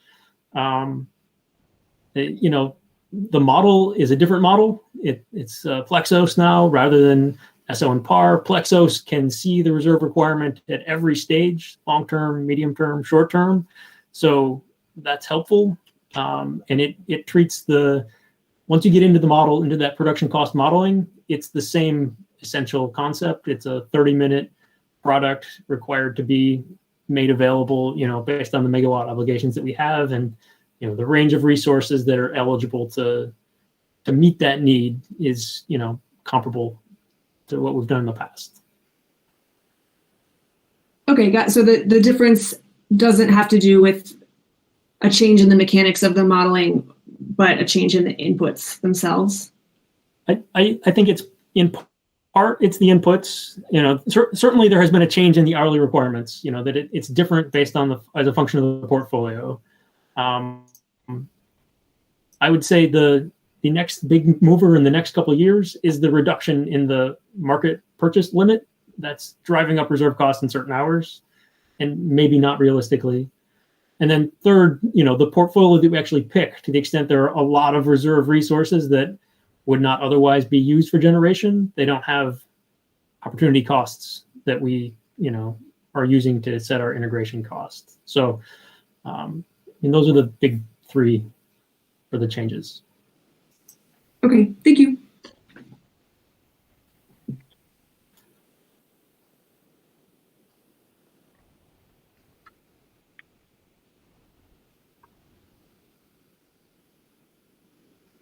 The model is a different model. It's Plexos now rather than SO and PAR. Plexos can see the reserve requirement at every stage, long-term, medium-term, short-term. So that's helpful. And it treats the once you get into the model, into that production cost modeling, it's the same essential concept. It's a 30-minute product required to be made available, based on the megawatt obligations that we have, and the range of resources that are eligible to meet that need is comparable to what we've done in the past. Okay, so the difference doesn't have to do with a change in the mechanics of the modeling, but a change in the inputs themselves. I think it's in part it's the inputs. Certainly there has been a change in the hourly requirements. That it's different based on as a function of the portfolio. I would say the next big mover in the next couple of years is the reduction in the market purchase limit. That's driving up reserve costs in certain hours, and maybe not realistically. And then third, the portfolio that we actually pick, to the extent there are a lot of reserve resources that would not otherwise be used for generation, they don't have opportunity costs that we, are using to set our integration costs. So, those are the big three for the changes. Okay, thank you.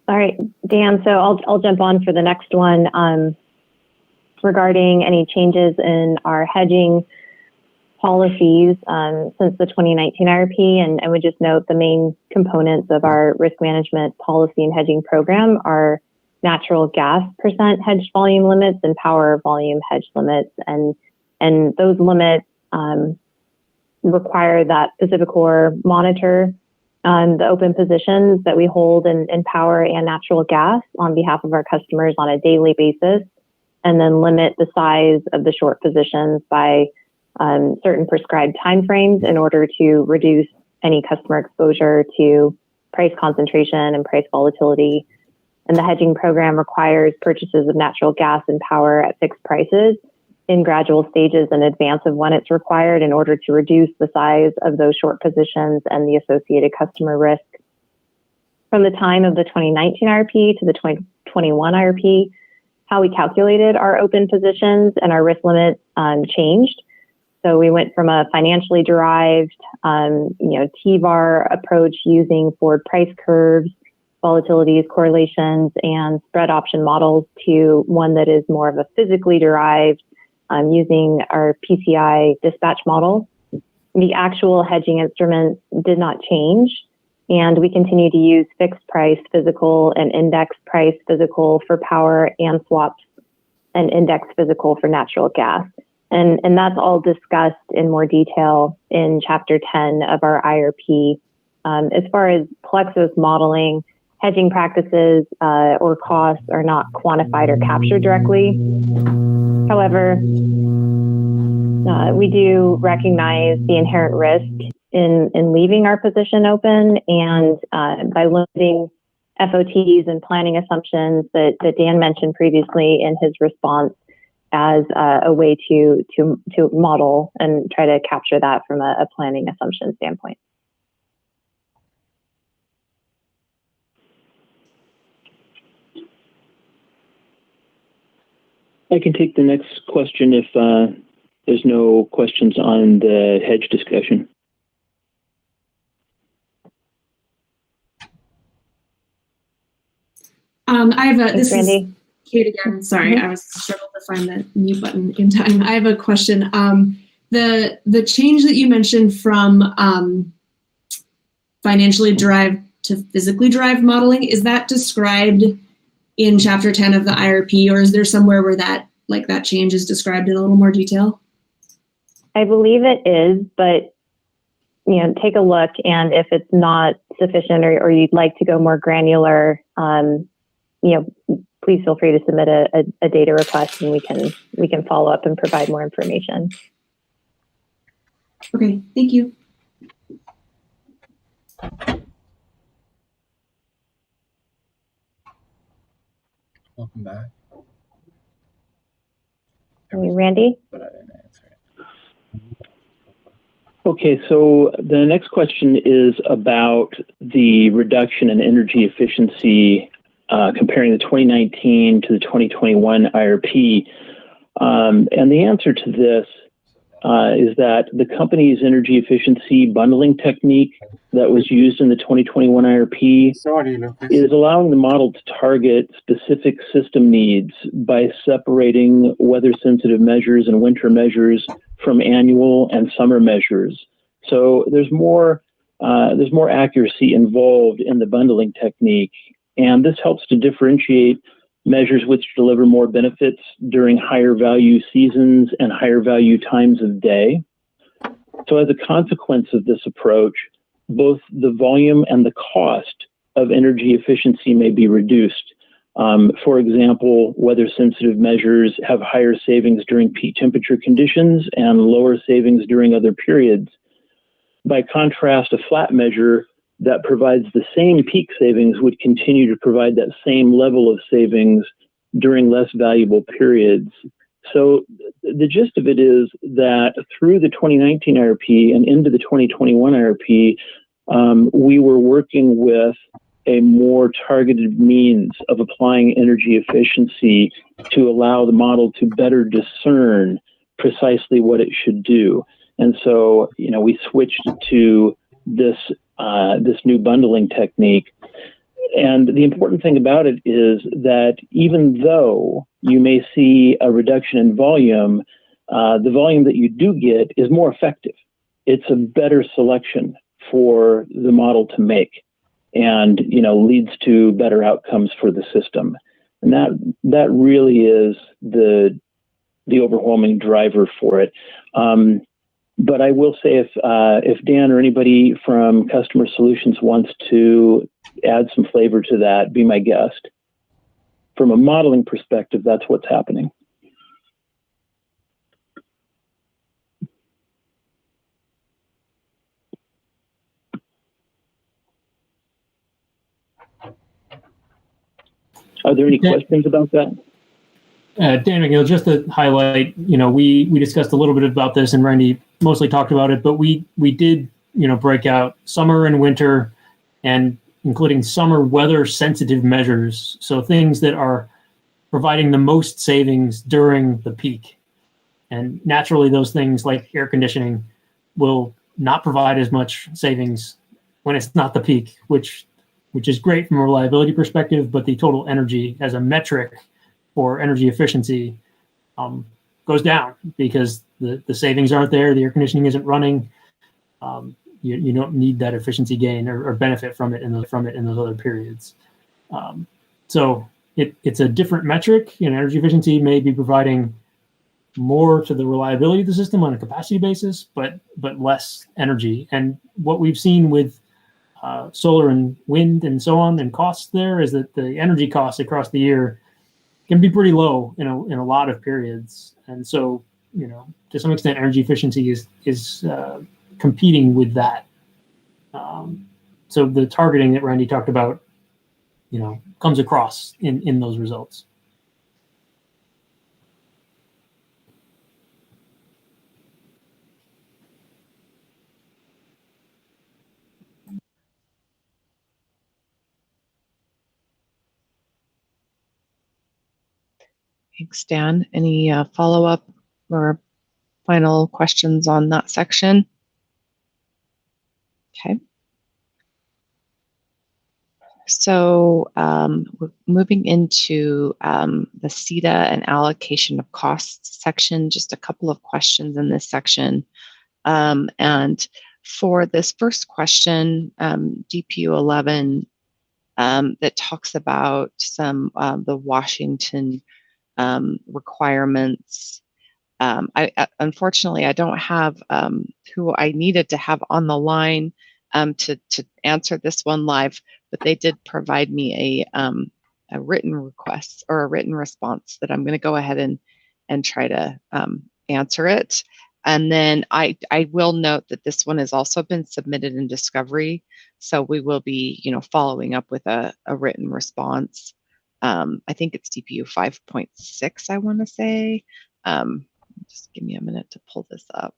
All right, Dan, so I'll jump on for the next one regarding any changes in our hedging policies since the 2019 IRP, and I would just note the main components of our risk management policy and hedging program are natural gas percent hedged volume limits and power volume hedged limits, and those limits require that PacifiCorp monitor the open positions that we hold in power and natural gas on behalf of our customers on a daily basis, and then limit the size of the short positions by certain prescribed timeframes in order to reduce any customer exposure to price concentration and price volatility. And the hedging program requires purchases of natural gas and power at fixed prices in gradual stages in advance of when it's required in order to reduce the size of those short positions and the associated customer risk. From the time of the 2019 IRP to the 2021 IRP, how we calculated our open positions and our risk limits changed. So we went from a financially derived, TVAR approach using forward price curves, volatilities, correlations, and spread option models to one that is more of a physically derived using our PCI dispatch model. The actual hedging instruments did not change, and we continue to use fixed price physical and index price physical for power and swaps and index physical for natural gas. And that's all discussed in more detail in Chapter 10 of our IRP. As far as Plexus modeling, hedging practices or costs are not quantified or captured directly. However, we do recognize the inherent risk in leaving our position open, and by limiting FOTs and planning assumptions that Dan mentioned previously in his response as a way to model and try to capture that from a planning assumption standpoint. I can take the next question if there's no questions on the hedge discussion. This is Kate again. Sorry, I was struggling to find the mute button in time. I have a question. The change that you mentioned from financially derived to physically derived modeling, is that described in Chapter 10 of the IRP, or is there somewhere where that change is described in a little more detail? I believe it is, but take a look, and if it's not sufficient or you'd like to go more granular, please feel free to submit a data request, and we can follow up and provide more information. Okay, thank you. Welcome back. Randy? But I didn't answer it. Okay, so the next question is about the reduction in energy efficiency comparing the 2019 to the 2021 IRP. And the answer to this is that the company's energy efficiency bundling technique that was used in the 2021 IRP is allowing the model to target specific system needs by separating weather-sensitive measures and winter measures from annual and summer measures. So there's more accuracy involved in the bundling technique, and this helps to differentiate measures which deliver more benefits during higher value seasons and higher value times of day. So as a consequence of this approach, both the volume and the cost of energy efficiency may be reduced. For example, weather-sensitive measures have higher savings during peak temperature conditions and lower savings during other periods. By contrast, a flat measure that provides the same peak savings would continue to provide that same level of savings during less valuable periods. So the gist of it is that through the 2019 IRP and into the 2021 IRP, we were working with a more targeted means of applying energy efficiency to allow the model to better discern precisely what it should do. And so, we switched to this new bundling technique. And the important thing about it is that even though you may see a reduction in volume, the volume that you do get is more effective. It's a better selection for the model to make, and leads to better outcomes for the system. And that really is the overwhelming driver for it. But I will say if Dan or anybody from Customer Solutions wants to add some flavor to that, be my guest. From a modeling perspective, that's what's happening. Are there any questions about that? Dan McNeil, just to highlight, we discussed a little bit about this, and Randy mostly talked about it, but we did, break out summer and winter, and including summer weather sensitive measures. So things that are providing the most savings during the peak. And naturally, those things like air conditioning will not provide as much savings when it's not the peak, which is great from a reliability perspective, but the total energy as a metric for energy efficiency goes down because the savings aren't there, the air conditioning isn't running. You don't need that efficiency gain or benefit from it in those other periods. So it's a different metric. Energy efficiency may be providing more to the reliability of the system on a capacity basis, but less energy. And what we've seen with solar and wind and so on and costs there is that the energy costs across the year can be pretty low in a lot of periods. And so, to some extent, energy efficiency is competing with that. So the targeting that Randy talked about, comes across in those results. Thanks, Dan. Any follow-up or final questions on that section? Okay. So we're moving into the CETA and allocation of costs section, just a couple of questions in this section. And for this first question, DPU 11, that talks about some the Washington requirements. Unfortunately, I don't have who I needed to have on the line to answer this one live, but they did provide me a written request or a written response that I'm going to go ahead and try to answer it. And then I will note that this one has also been submitted in Discovery, so we will be following up with a written response. I think it's DPU 5.6, I want to say. Just give me a minute to pull this up.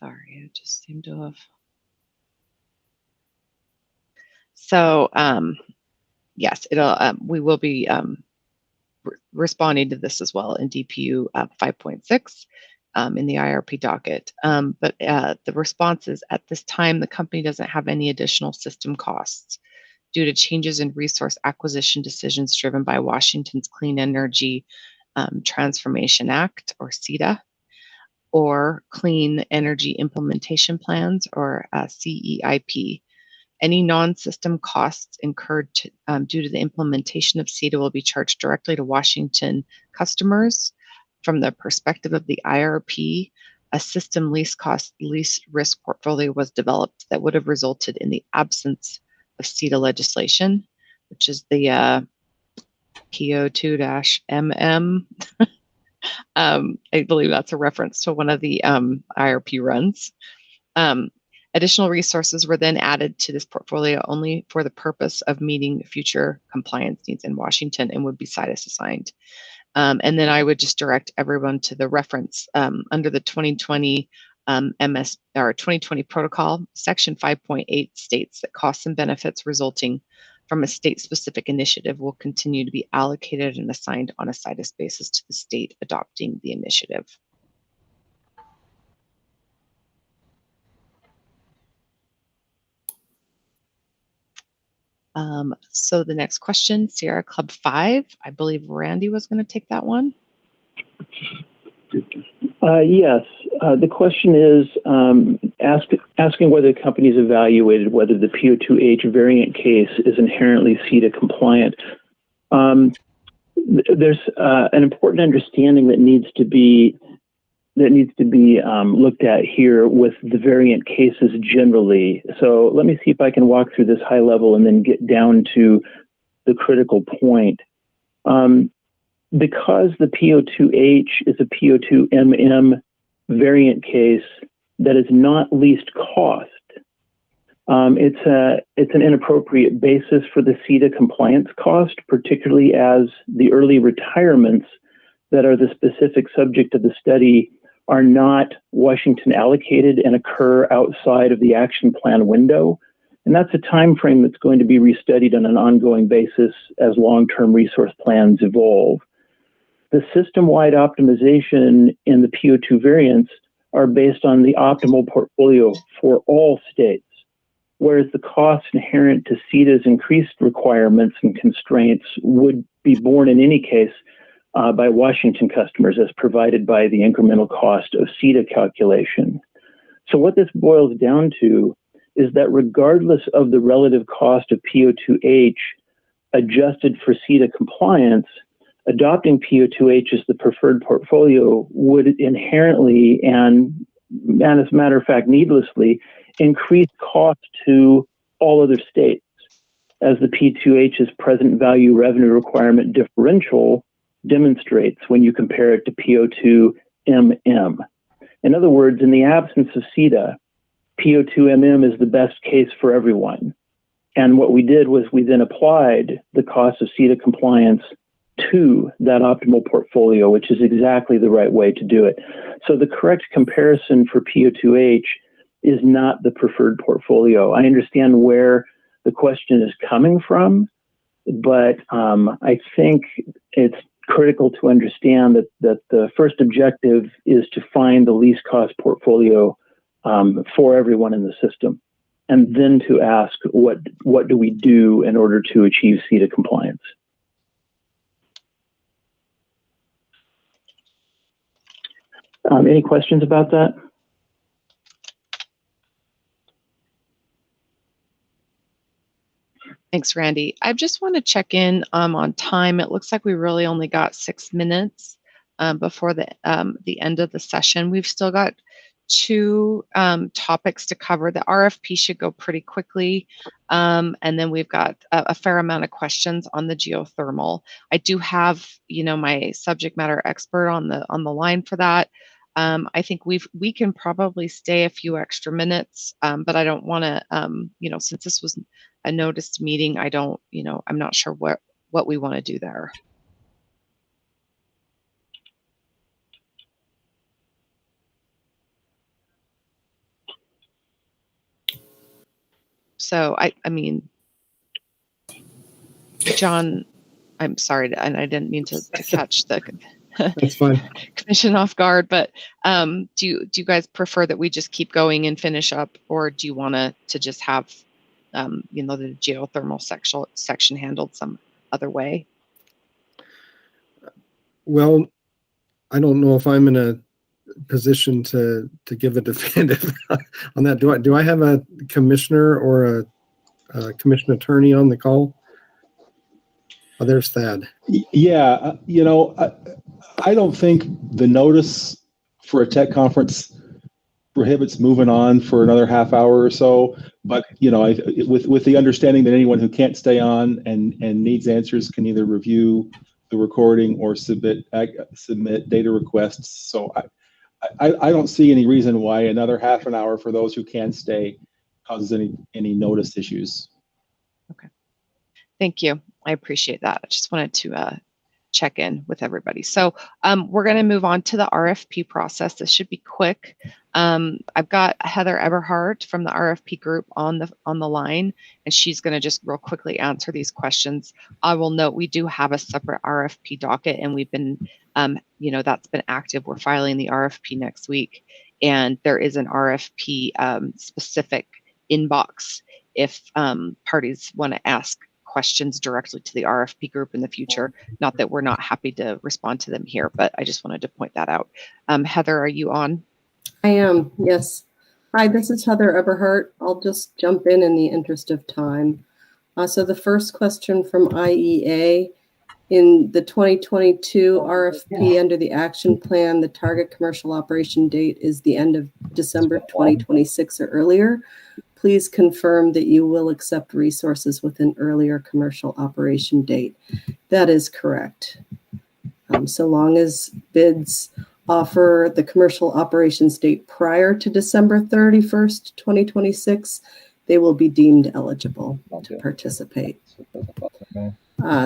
Sorry, I just seem to have. So yes, it'll. We will be responding to this as well in DPU 5.6 in the IRP docket. But the response is, at this time, the company doesn't have any additional system costs due to changes in resource acquisition decisions driven by Washington's Clean Energy Transformation Act, or CETA, or Clean Energy Implementation Plans, or CEIP. Any non-system costs incurred due to the implementation of CETA will be charged directly to Washington customers. From the perspective of the IRP, a system lease risk portfolio was developed that would have resulted in the absence of CETA legislation, which is the PO2-MM. I believe that's a reference to one of the IRP runs. Additional resources were then added to this portfolio only for the purpose of meeting future compliance needs in Washington and would be situs assigned. And then I would just direct everyone to the reference under the 2020 MS or 2020 protocol. Section 5.8 states that costs and benefits resulting from a state-specific initiative will continue to be allocated and assigned on a situs basis to the state adopting the initiative. So the next question, Sierra Club 5, I believe Randy was going to take that one. Yes. The question is asking whether the company's evaluated whether the PO2H variant case is inherently CETA compliant. There's an important understanding that needs to be looked at here with the variant cases generally. So let me see if I can walk through this high level and then get down to the critical point. Because the PO2H is a PO2MM variant case that is not least cost, it's an inappropriate basis for the CETA compliance cost, particularly as the early retirements that are the specific subject of the study are not Washington allocated and occur outside of the action plan window. And that's a time frame that's going to be restudied on an ongoing basis as long-term resource plans evolve. The system-wide optimization in the PO2 variants are based on the optimal portfolio for all states, whereas the costs inherent to CETA's increased requirements and constraints would be borne in any case by Washington customers as provided by the incremental cost of CETA calculation. So what this boils down to is that regardless of the relative cost of PO2H adjusted for CETA compliance, adopting PO2H as the preferred portfolio would inherently and as a matter of fact needlessly increase cost to all other states, as the P2H's present value revenue requirement differential demonstrates when you compare it to PO2MM. In other words, in the absence of CETA, PO2MM is the best case for everyone. And what we did was we then applied the cost of CETA compliance to that optimal portfolio, which is exactly the right way to do it. So the correct comparison for PO2H is not the preferred portfolio. I understand where the question is coming from, but I think it's critical to understand that the first objective is to find the least cost portfolio for everyone in the system, and then to ask what do we do in order to achieve CETA compliance. Any questions about that? Thanks, Randy. I just want to check in on time. It looks like we really only got 6 minutes before the end of the session. We've still got 2 topics to cover. The RFP should go pretty quickly, and then we've got a fair amount of questions on the geothermal. I do have, my subject matter expert on the line for that. I think we can probably stay a few extra minutes, but I don't want to, since this was a noticed meeting, I'm not sure what we want to do there. So I mean, John, I'm sorry, and I didn't mean to catch the That's fine. commission off guard, but do you guys prefer that we just keep going and finish up, or do you want to just have the geothermal section handled some other way? Well, I don't know if I'm in a position to give a definitive on that. Do I have a commissioner or a commission attorney on the call? Oh, there's Thad. Yeah, I don't think the notice for a tech conference prohibits moving on for another half hour or so. But with the understanding that anyone who can't stay on and needs answers can either review the recording or submit data requests. So I don't see any reason why another half an hour for those who can stay causes any notice issues. Okay, thank you. I appreciate that. I just wanted to check in with everybody. So we're going to move on to the RFP process. This should be quick. I've got Heather Eberhardt from the RFP group on the line, and she's going to just real quickly answer these questions. I will note we do have a separate RFP docket, and we've been, that's been active. We're filing the RFP next week, and there is an RFP specific inbox if parties want to ask questions directly to the RFP group in the future. Not that we're not happy to respond to them here, but I just wanted to point that out. Heather, are you on? I am, yes. Hi, this is Heather Eberhardt. I'll just jump in the interest of time. So the first question from IEA, in the 2022 RFP under the action plan, the target commercial operation date is the end of December 2026 or earlier. Please confirm that you will accept resources with an earlier commercial operation date. That is correct. So long as bids offer the commercial operations date prior to December 31st, 2026, they will be deemed eligible to participate.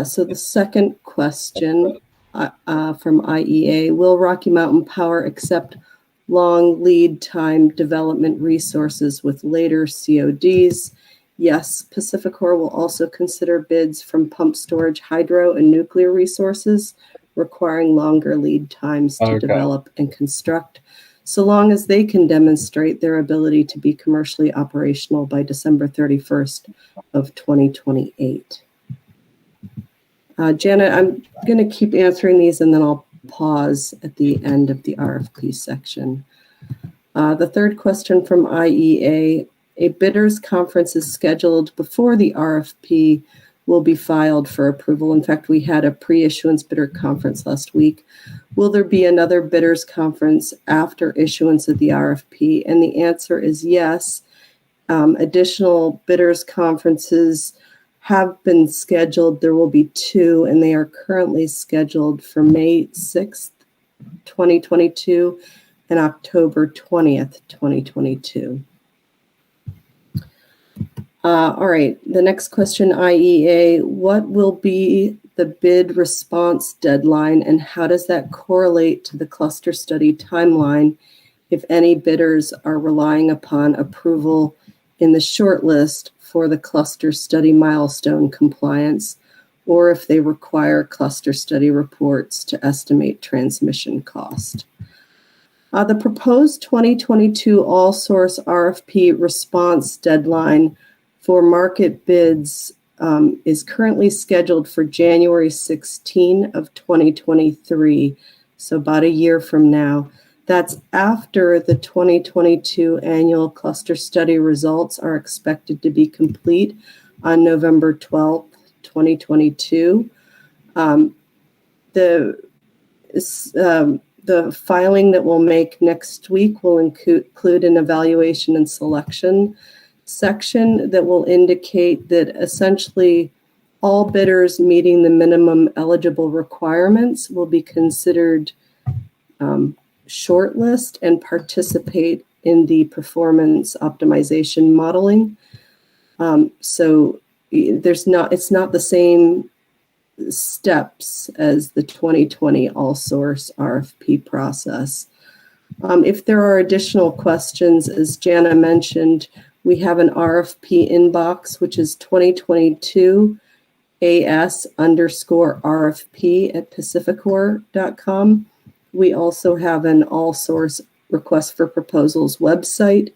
So the second question from IEA, will Rocky Mountain Power accept long lead time development resources with later CODs? Yes, PacifiCorp will also consider bids from pump storage, hydro, and nuclear resources requiring longer lead times to develop and construct, so long as they can demonstrate their ability to be commercially operational by December 31st of 2028. Janet, I'm going to keep answering these and then I'll pause at the end of the RFP section. The third question from IEA, a bidders conference is scheduled before the RFP will be filed for approval. In fact, we had a pre-issuance bidder conference last week. Will there be another bidders conference after issuance of the RFP? And the answer is yes. Additional bidders conferences have been scheduled. There will be 2, and they are currently scheduled for May 6th, 2022 and October 20th, 2022. All right, the next question, IEA, what will be the bid response deadline and how does that correlate to the cluster study timeline if any bidders are relying upon approval in the shortlist for the cluster study milestone compliance, or if they require cluster study reports to estimate transmission cost? The proposed 2022 all-source RFP response deadline for market bids is currently scheduled for January 16 of 2023, so about a year from now. That's after the 2022 annual cluster study results are expected to be complete on November 12th, 2022. The filing that we'll make next week will include an evaluation and selection section that will indicate that essentially all bidders meeting the minimum eligible requirements will be considered shortlist and participate in the performance optimization modeling. So it's not the same steps as the 2020 all-source RFP process. If there are additional questions, as Jana mentioned, We have an RFP inbox, which is 2022 AS_RFP at PacifiCorp.com. We also have an all-source request for proposals website.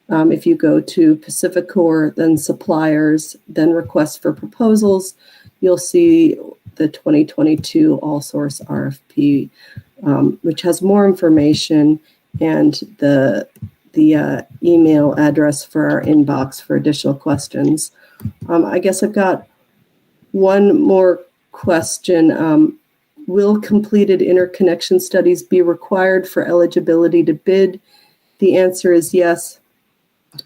If you go to PacifiCorp, then suppliers, then request for proposals, you'll see the 2022 all-source RFP, which has more information and the email address for our inbox for additional questions. I guess I've got one more question. Will completed interconnection studies be required for eligibility to bid? The answer is yes.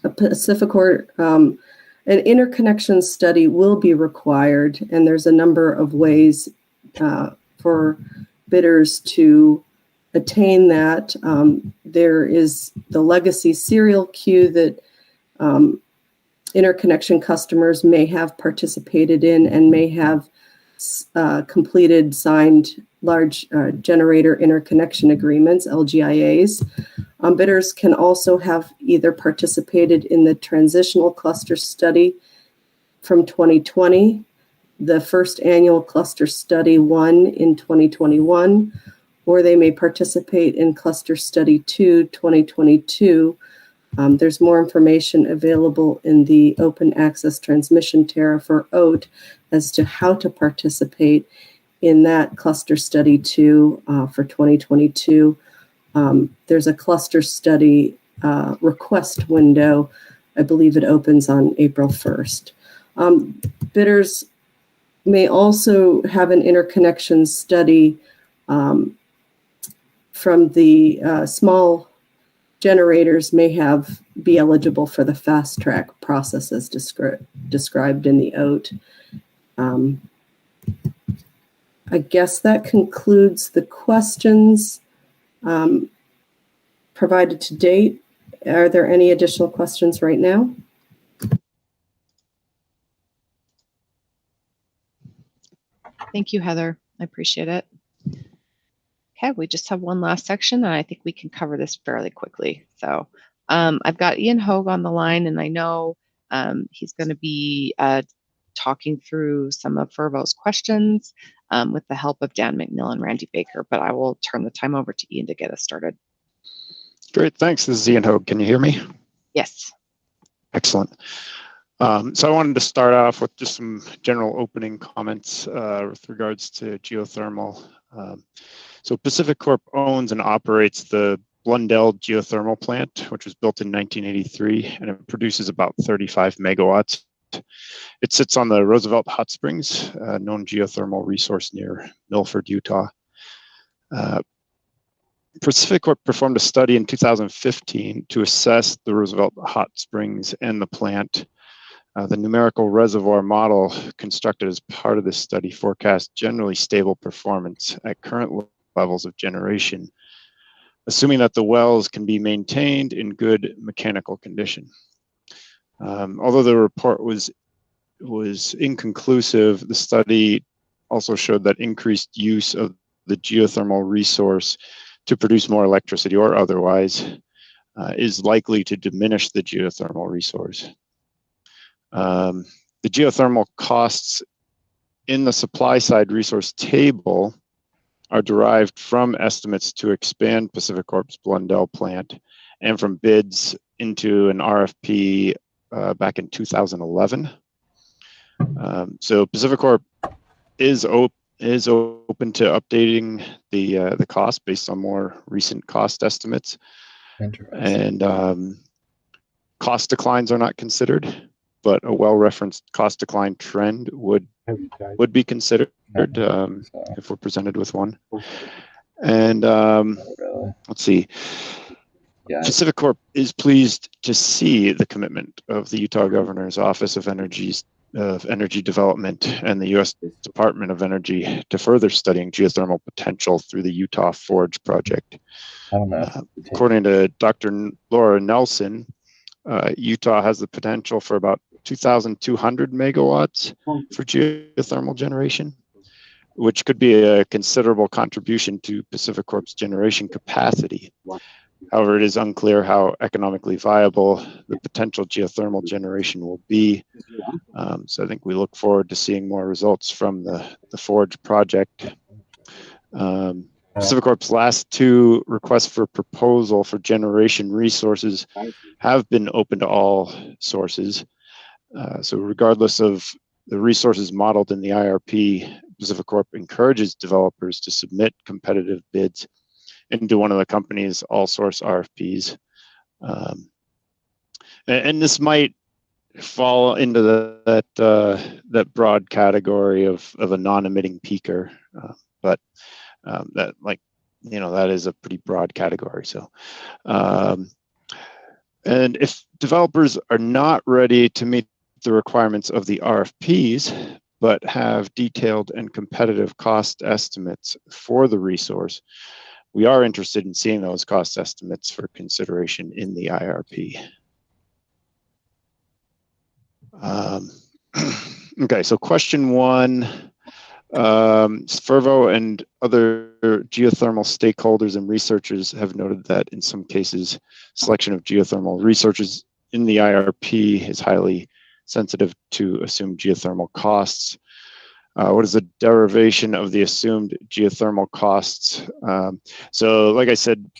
A PacifiCorp, an interconnection study will be required, and there's a number of ways for bidders to attain that. There is the legacy serial queue that interconnection customers may have participated in and may have completed signed large generator interconnection agreements, LGIAs. Bidders can also have either participated in the transitional cluster study from 2020, the first annual cluster study 1 in 2021, or they may participate in cluster study 2 2022. There's more information available in the Open Access Transmission Tariff, or OAT, as to how to participate in that cluster study 2 for 2022. There's a cluster study request window. I believe it opens on April 1st. Bidders may also have an interconnection study from the small generators may be eligible for the fast track process as described in the OAT. I guess that concludes the questions provided to date. Are there any additional questions right now? Thank you, Heather. I appreciate it. Okay, we just have one last section, and I think we can cover this fairly quickly. So I've got Ian Hogue on the line, and I know he's going to be talking through some of Fervo's questions with the help of Dan McNeil and Randy Baker, but I will turn the time over to Ian to get us started. Great, thanks. This is Ian Hogue. Can you hear me? Yes. Excellent. So I wanted to start off with just some general opening comments with regards to geothermal. So PacifiCorp owns and operates the Blundell geothermal plant, which was built in 1983, and it produces about 35 megawatts. It sits on the Roosevelt Hot Springs, a known geothermal resource near Milford, Utah. PacifiCorp performed a study in 2015 to assess the Roosevelt Hot Springs and the plant. The numerical reservoir model constructed as part of this study forecast generally stable performance at current levels of generation, assuming that the wells can be maintained in good mechanical condition. Although the report was inconclusive, the study also showed that increased use of the geothermal resource to produce more electricity or otherwise is likely to diminish the geothermal resource. The geothermal costs in the supply side resource table are derived from estimates to expand PacifiCorp's Blundell plant and from bids into an RFP back in 2011. So PacifiCorp is open to updating the cost based on more recent cost estimates. And cost declines are not considered, but a well-referenced cost decline trend would be considered if we're presented with one. And let's see. PacifiCorp is pleased to see the commitment of the Utah Governor's Office of Energy Development and the U.S. Department of Energy to further studying geothermal potential through the Utah Forge project. According to Dr. Laura Nelson, Utah has the potential for about 2,200 megawatts for geothermal generation, which could be a considerable contribution to PacifiCorp's generation capacity. However, it is unclear how economically viable the potential geothermal generation will be. So I think we look forward to seeing more results from the Forge project. PacifiCorp's last 2 requests for proposal for generation resources have been open to all sources. So regardless of the resources modeled in the IRP, PacifiCorp encourages developers to submit competitive bids into one of the company's all-source RFPs. And this might fall into that broad category of a non-emitting peaker, but that, like, that is a pretty broad category. So, and if developers are not ready to meet the requirements of the RFPs, but have detailed and competitive cost estimates for the resource, we are interested in seeing those cost estimates for consideration in the IRP. Okay, so question 1. Fervo and other geothermal stakeholders and researchers have noted that in some cases, selection of geothermal resources in the IRP is highly sensitive to assumed geothermal costs. What is the derivation of the assumed geothermal costs? So like I said,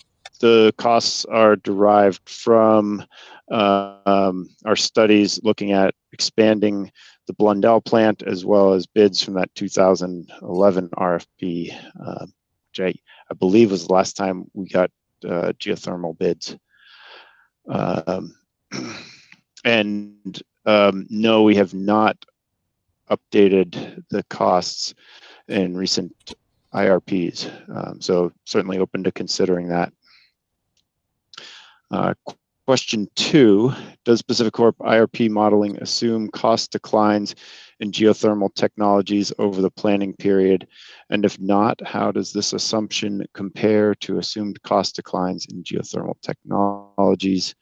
the costs are derived from our studies looking at expanding the Blundell plant, as well as bids from that 2011 RFP, which I believe was the last time we got geothermal bids. And no, we have not updated the costs in recent IRPs. So certainly open to considering that. Question 2, does PacifiCorp IRP modeling assume cost declines in geothermal technologies over the planning period? And if not, how does this assumption compare to assumed cost declines in geothermal technologies?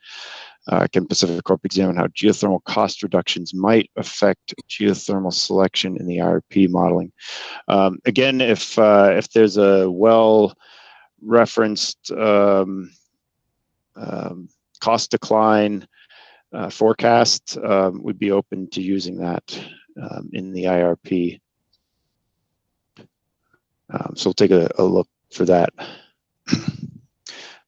Can PacifiCorp examine how geothermal cost reductions might affect geothermal selection in the IRP modeling? Again, if there's a well-referenced cost decline forecast, we'd be open to using that in the IRP. So we'll take a look for that.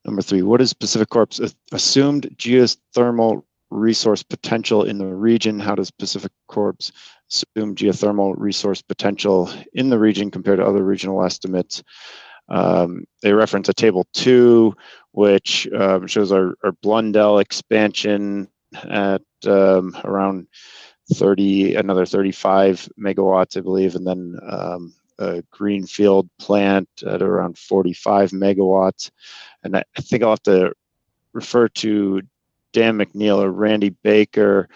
Number 3, what is PacifiCorp's assumed geothermal resource potential in the region? How does PacifiCorp's assumed geothermal resource potential in the region compare to other regional estimates? They reference a table 2, which shows our Blundell expansion at around another 35 megawatts, I believe, and then a greenfield plant at around 45 megawatts. And I think I'll have to refer to Dan McNeil or Randy Baker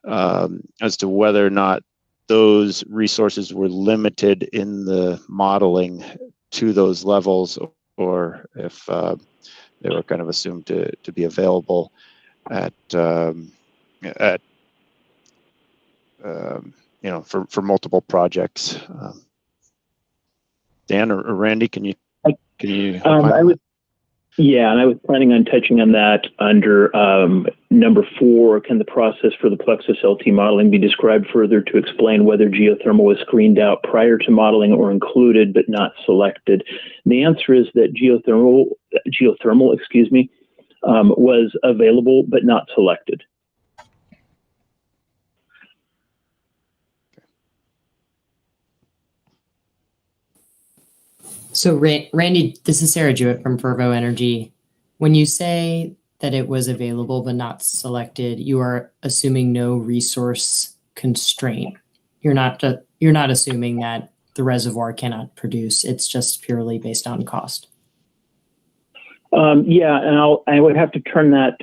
as to whether or not those resources were limited in the modeling to those levels, or if they were kind of assumed to be available at for multiple projects. Dan or Randy, can you? Yeah, and I was planning on touching on that under number 4. Can the process for the Plexus LT modeling be described further to explain whether geothermal was screened out prior to modeling or included but not selected? And the answer is that geothermal, was available but not selected. So Randy, this is Sarah Jewett from Fervo Energy. When you say that it was available but not selected, you are assuming no resource constraint. You're not assuming that the reservoir cannot produce. It's just purely based on cost. Yeah, and I would have to turn that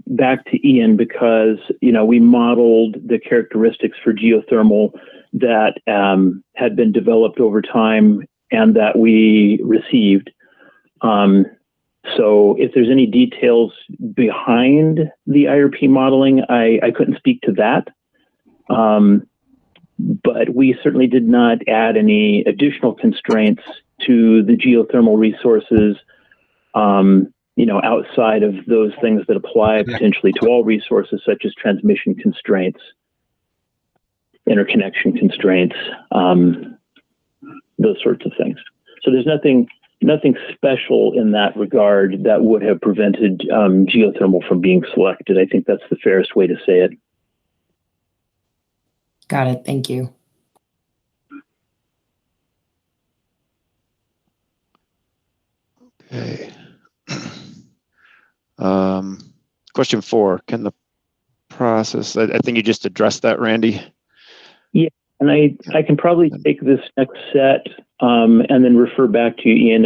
back to Ian, because we modeled the characteristics for geothermal that had been developed over time and that we received. So if there's any details behind the IRP modeling, I couldn't speak to that. But we certainly did not add any additional constraints to the geothermal resources outside of those things that apply potentially to all resources, such as transmission constraints, interconnection constraints, those sorts of things. So there's nothing special in that regard that would have prevented geothermal from being selected. I think that's the fairest way to say it. Got it. Thank you. Okay. Question 4, can the process, I think you just addressed that, Randy. Yeah, and I can probably take this next set and then refer back to you, Ian,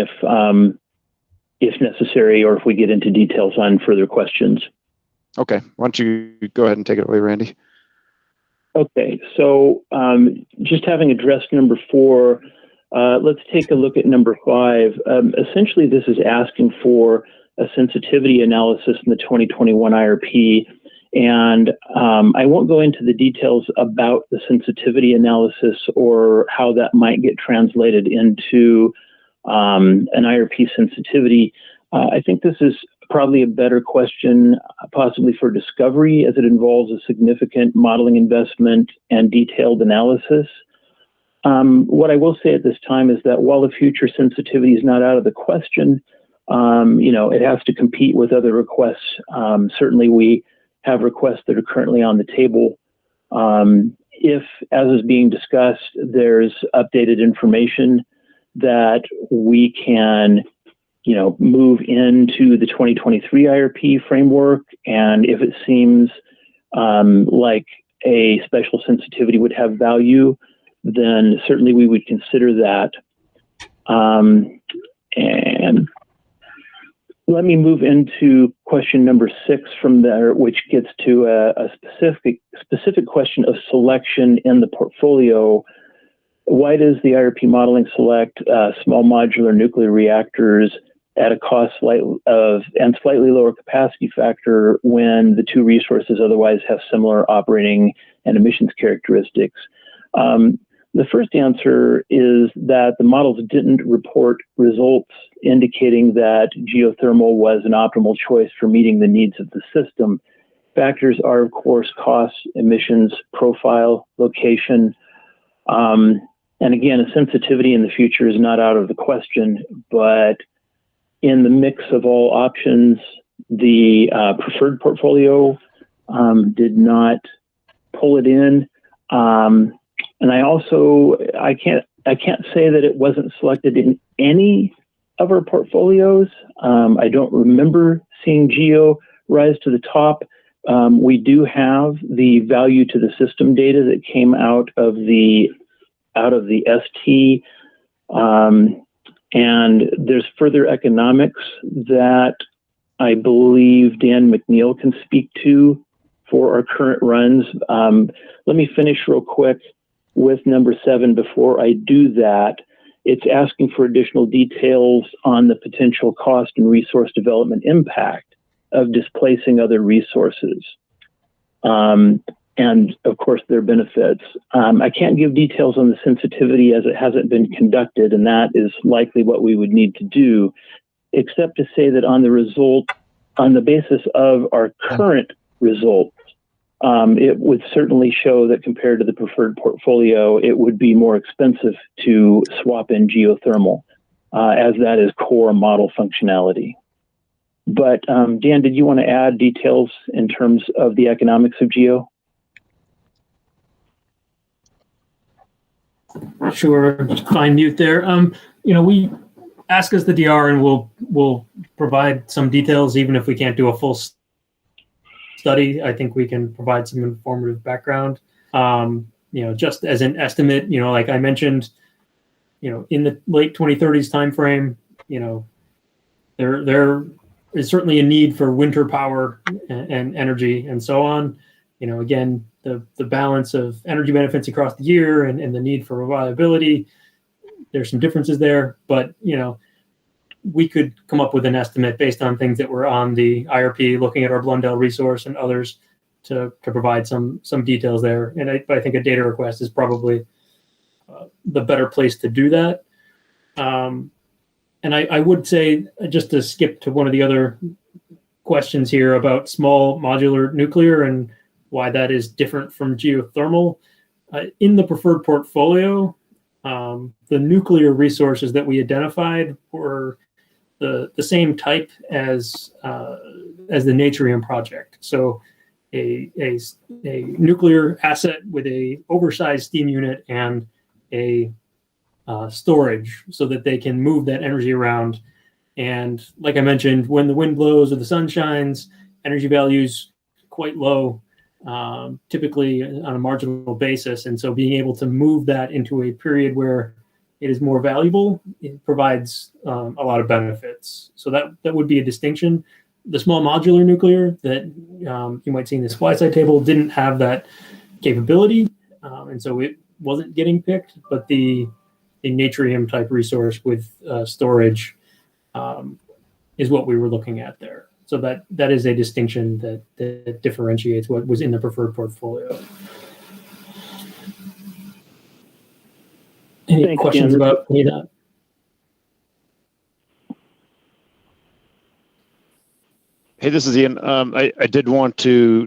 if necessary, or if we get into details on further questions. Okay, why don't you go ahead and take it away, Randy? Okay, so just having addressed number 4, let's take a look at number 5. Essentially, this is asking for a sensitivity analysis in the 2021 IRP. And I won't go into the details about the sensitivity analysis or how that might get translated into an IRP sensitivity. I think this is probably a better question, possibly for discovery, as it involves a significant modeling investment and detailed analysis. What I will say at this time is that while the future sensitivity is not out of the question, it has to compete with other requests. Certainly we have requests that are currently on the table. If, as is being discussed, there's updated information that we can, move into the 2023 IRP framework, and if it seems like a special sensitivity would have value, then certainly we would consider that. And let me move into question number 6 from there, which gets to a specific question of selection in the portfolio. Why does the IRP modeling select small modular nuclear reactors at a cost and slightly lower capacity factor when the two resources otherwise have similar operating and emissions characteristics? The first answer is that the models didn't report results indicating that geothermal was an optimal choice for meeting the needs of the system. Factors are, of course, cost, emissions, profile, location. And again, a sensitivity in the future is not out of the question, but in the mix of all options, the preferred portfolio did not pull it in. And I can't say that it wasn't selected in any of our portfolios. I don't remember seeing Geo rise to the top. We do have the value to the system data that came out of the ST, and there's further economics that I believe Dan McNeil can speak to for our current runs. Let me finish real quick with number 7 before I do that. It's asking for additional details on the potential cost and resource development impact of displacing other resources. And of course, their benefits. I can't give details on the sensitivity as it hasn't been conducted, and that is likely what we would need to do, except to say that on the basis of our current results, it would certainly show that compared to the preferred portfolio, it would be more expensive to swap in geothermal, as that is core model functionality. But Dan, did you want to add details in terms of the economics of geo? Sure, fine mute there. We ask us the DR and we'll provide some details, even if we can't do a full study. I think we can provide some informative background. Just as an estimate, like I mentioned, in the late 2030s timeframe, there is certainly a need for winter power and energy and so on. Again, the balance of energy benefits across the year and the need for reliability, there's some differences there, but we could come up with an estimate based on things that were on the IRP, looking at our Blundell resource and others to provide some details there. And I think a data request is probably the better place to do that. And I would say, just to skip to one of the other questions here about small modular nuclear and why that is different from geothermal. In the preferred portfolio, the nuclear resources that we identified were the same type as the Natrium project. So a nuclear asset with a oversized steam unit and a storage so that they can move that energy around. And like I mentioned, when the wind blows or the sun shines, energy values quite low, typically on a marginal basis. And so being able to move that into a period where it is more valuable, it provides a lot of benefits. So that would be a distinction. The small modular nuclear that you might see in the supply side table didn't have that capability. And so it wasn't getting picked, but the Natrium type resource with storage is what we were looking at there. So that is a distinction that differentiates what was in the preferred portfolio. Any questions about any of that? Hey, this is Ian. I did want to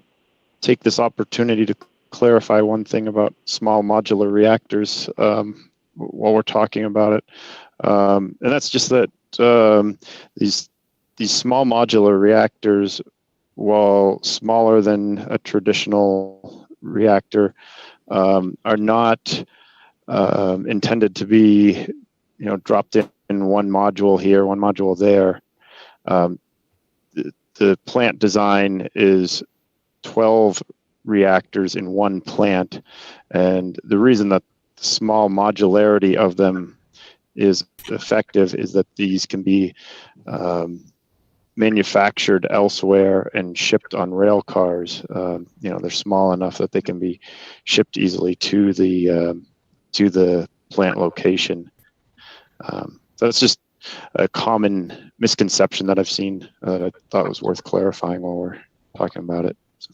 take this opportunity to clarify one thing about small modular reactors while we're talking about it. And that's just that these small modular reactors, while smaller than a traditional reactor, are not intended to be, dropped in one module here, one module there. The plant design is 12 reactors in one plant, and the reason that the small modularity of them is effective is that these can be manufactured elsewhere and shipped on rail cars. They're small enough that they can be shipped easily to the plant location. So it's just a common misconception that I've seen that I thought was worth clarifying while we're talking about it. So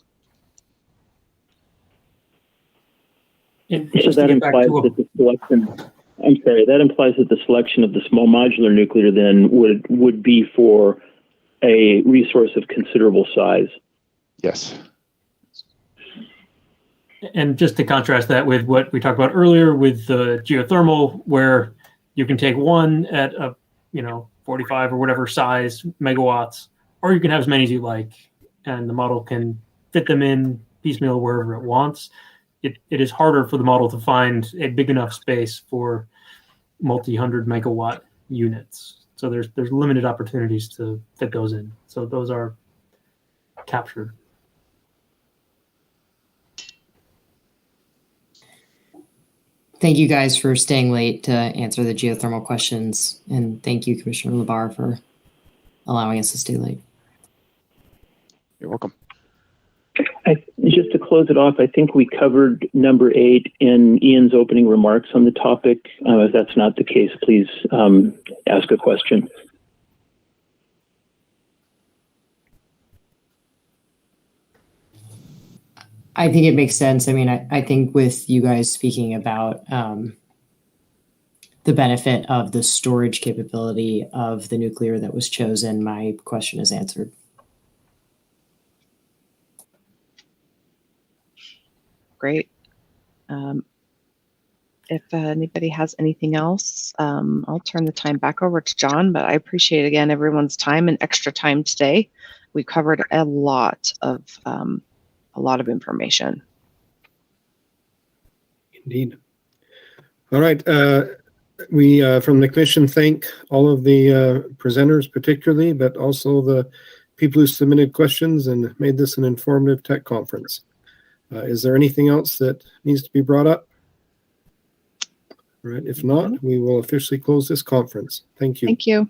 that implies that the selection. I'm sorry. That implies that the selection of the small modular nuclear then would be for a resource of considerable size. Yes. And just to contrast that with what we talked about earlier with the geothermal, where you can take one at a 45 or whatever size megawatts, or you can have as many as you like, and the model can fit them in piecemeal wherever it wants. It is harder for the model to find a big enough space for multi-hundred megawatt units. So there's limited opportunities to fit those in. So those are captured. Thank you guys for staying late to answer the geothermal questions. And thank you, Commissioner Labar, for allowing us to stay late. You're welcome. Just to close it off, I think we covered number 8 in Ian's opening remarks on the topic. If that's not the case, please ask a question. I think it makes sense. I mean, I think with you guys speaking about the benefit of the storage capability of the nuclear that was chosen, my question is answered. Great. If anybody has anything else, I'll turn the time back over to John, but I appreciate, again, everyone's time and extra time today. We covered a lot of information. Indeed. All right. We, from the Commission, thank all of the presenters particularly, but also the people who submitted questions and made this an informative tech conference. Is there anything else that needs to be brought up? All right. If not, we will officially close this conference. Thank you. Thank you.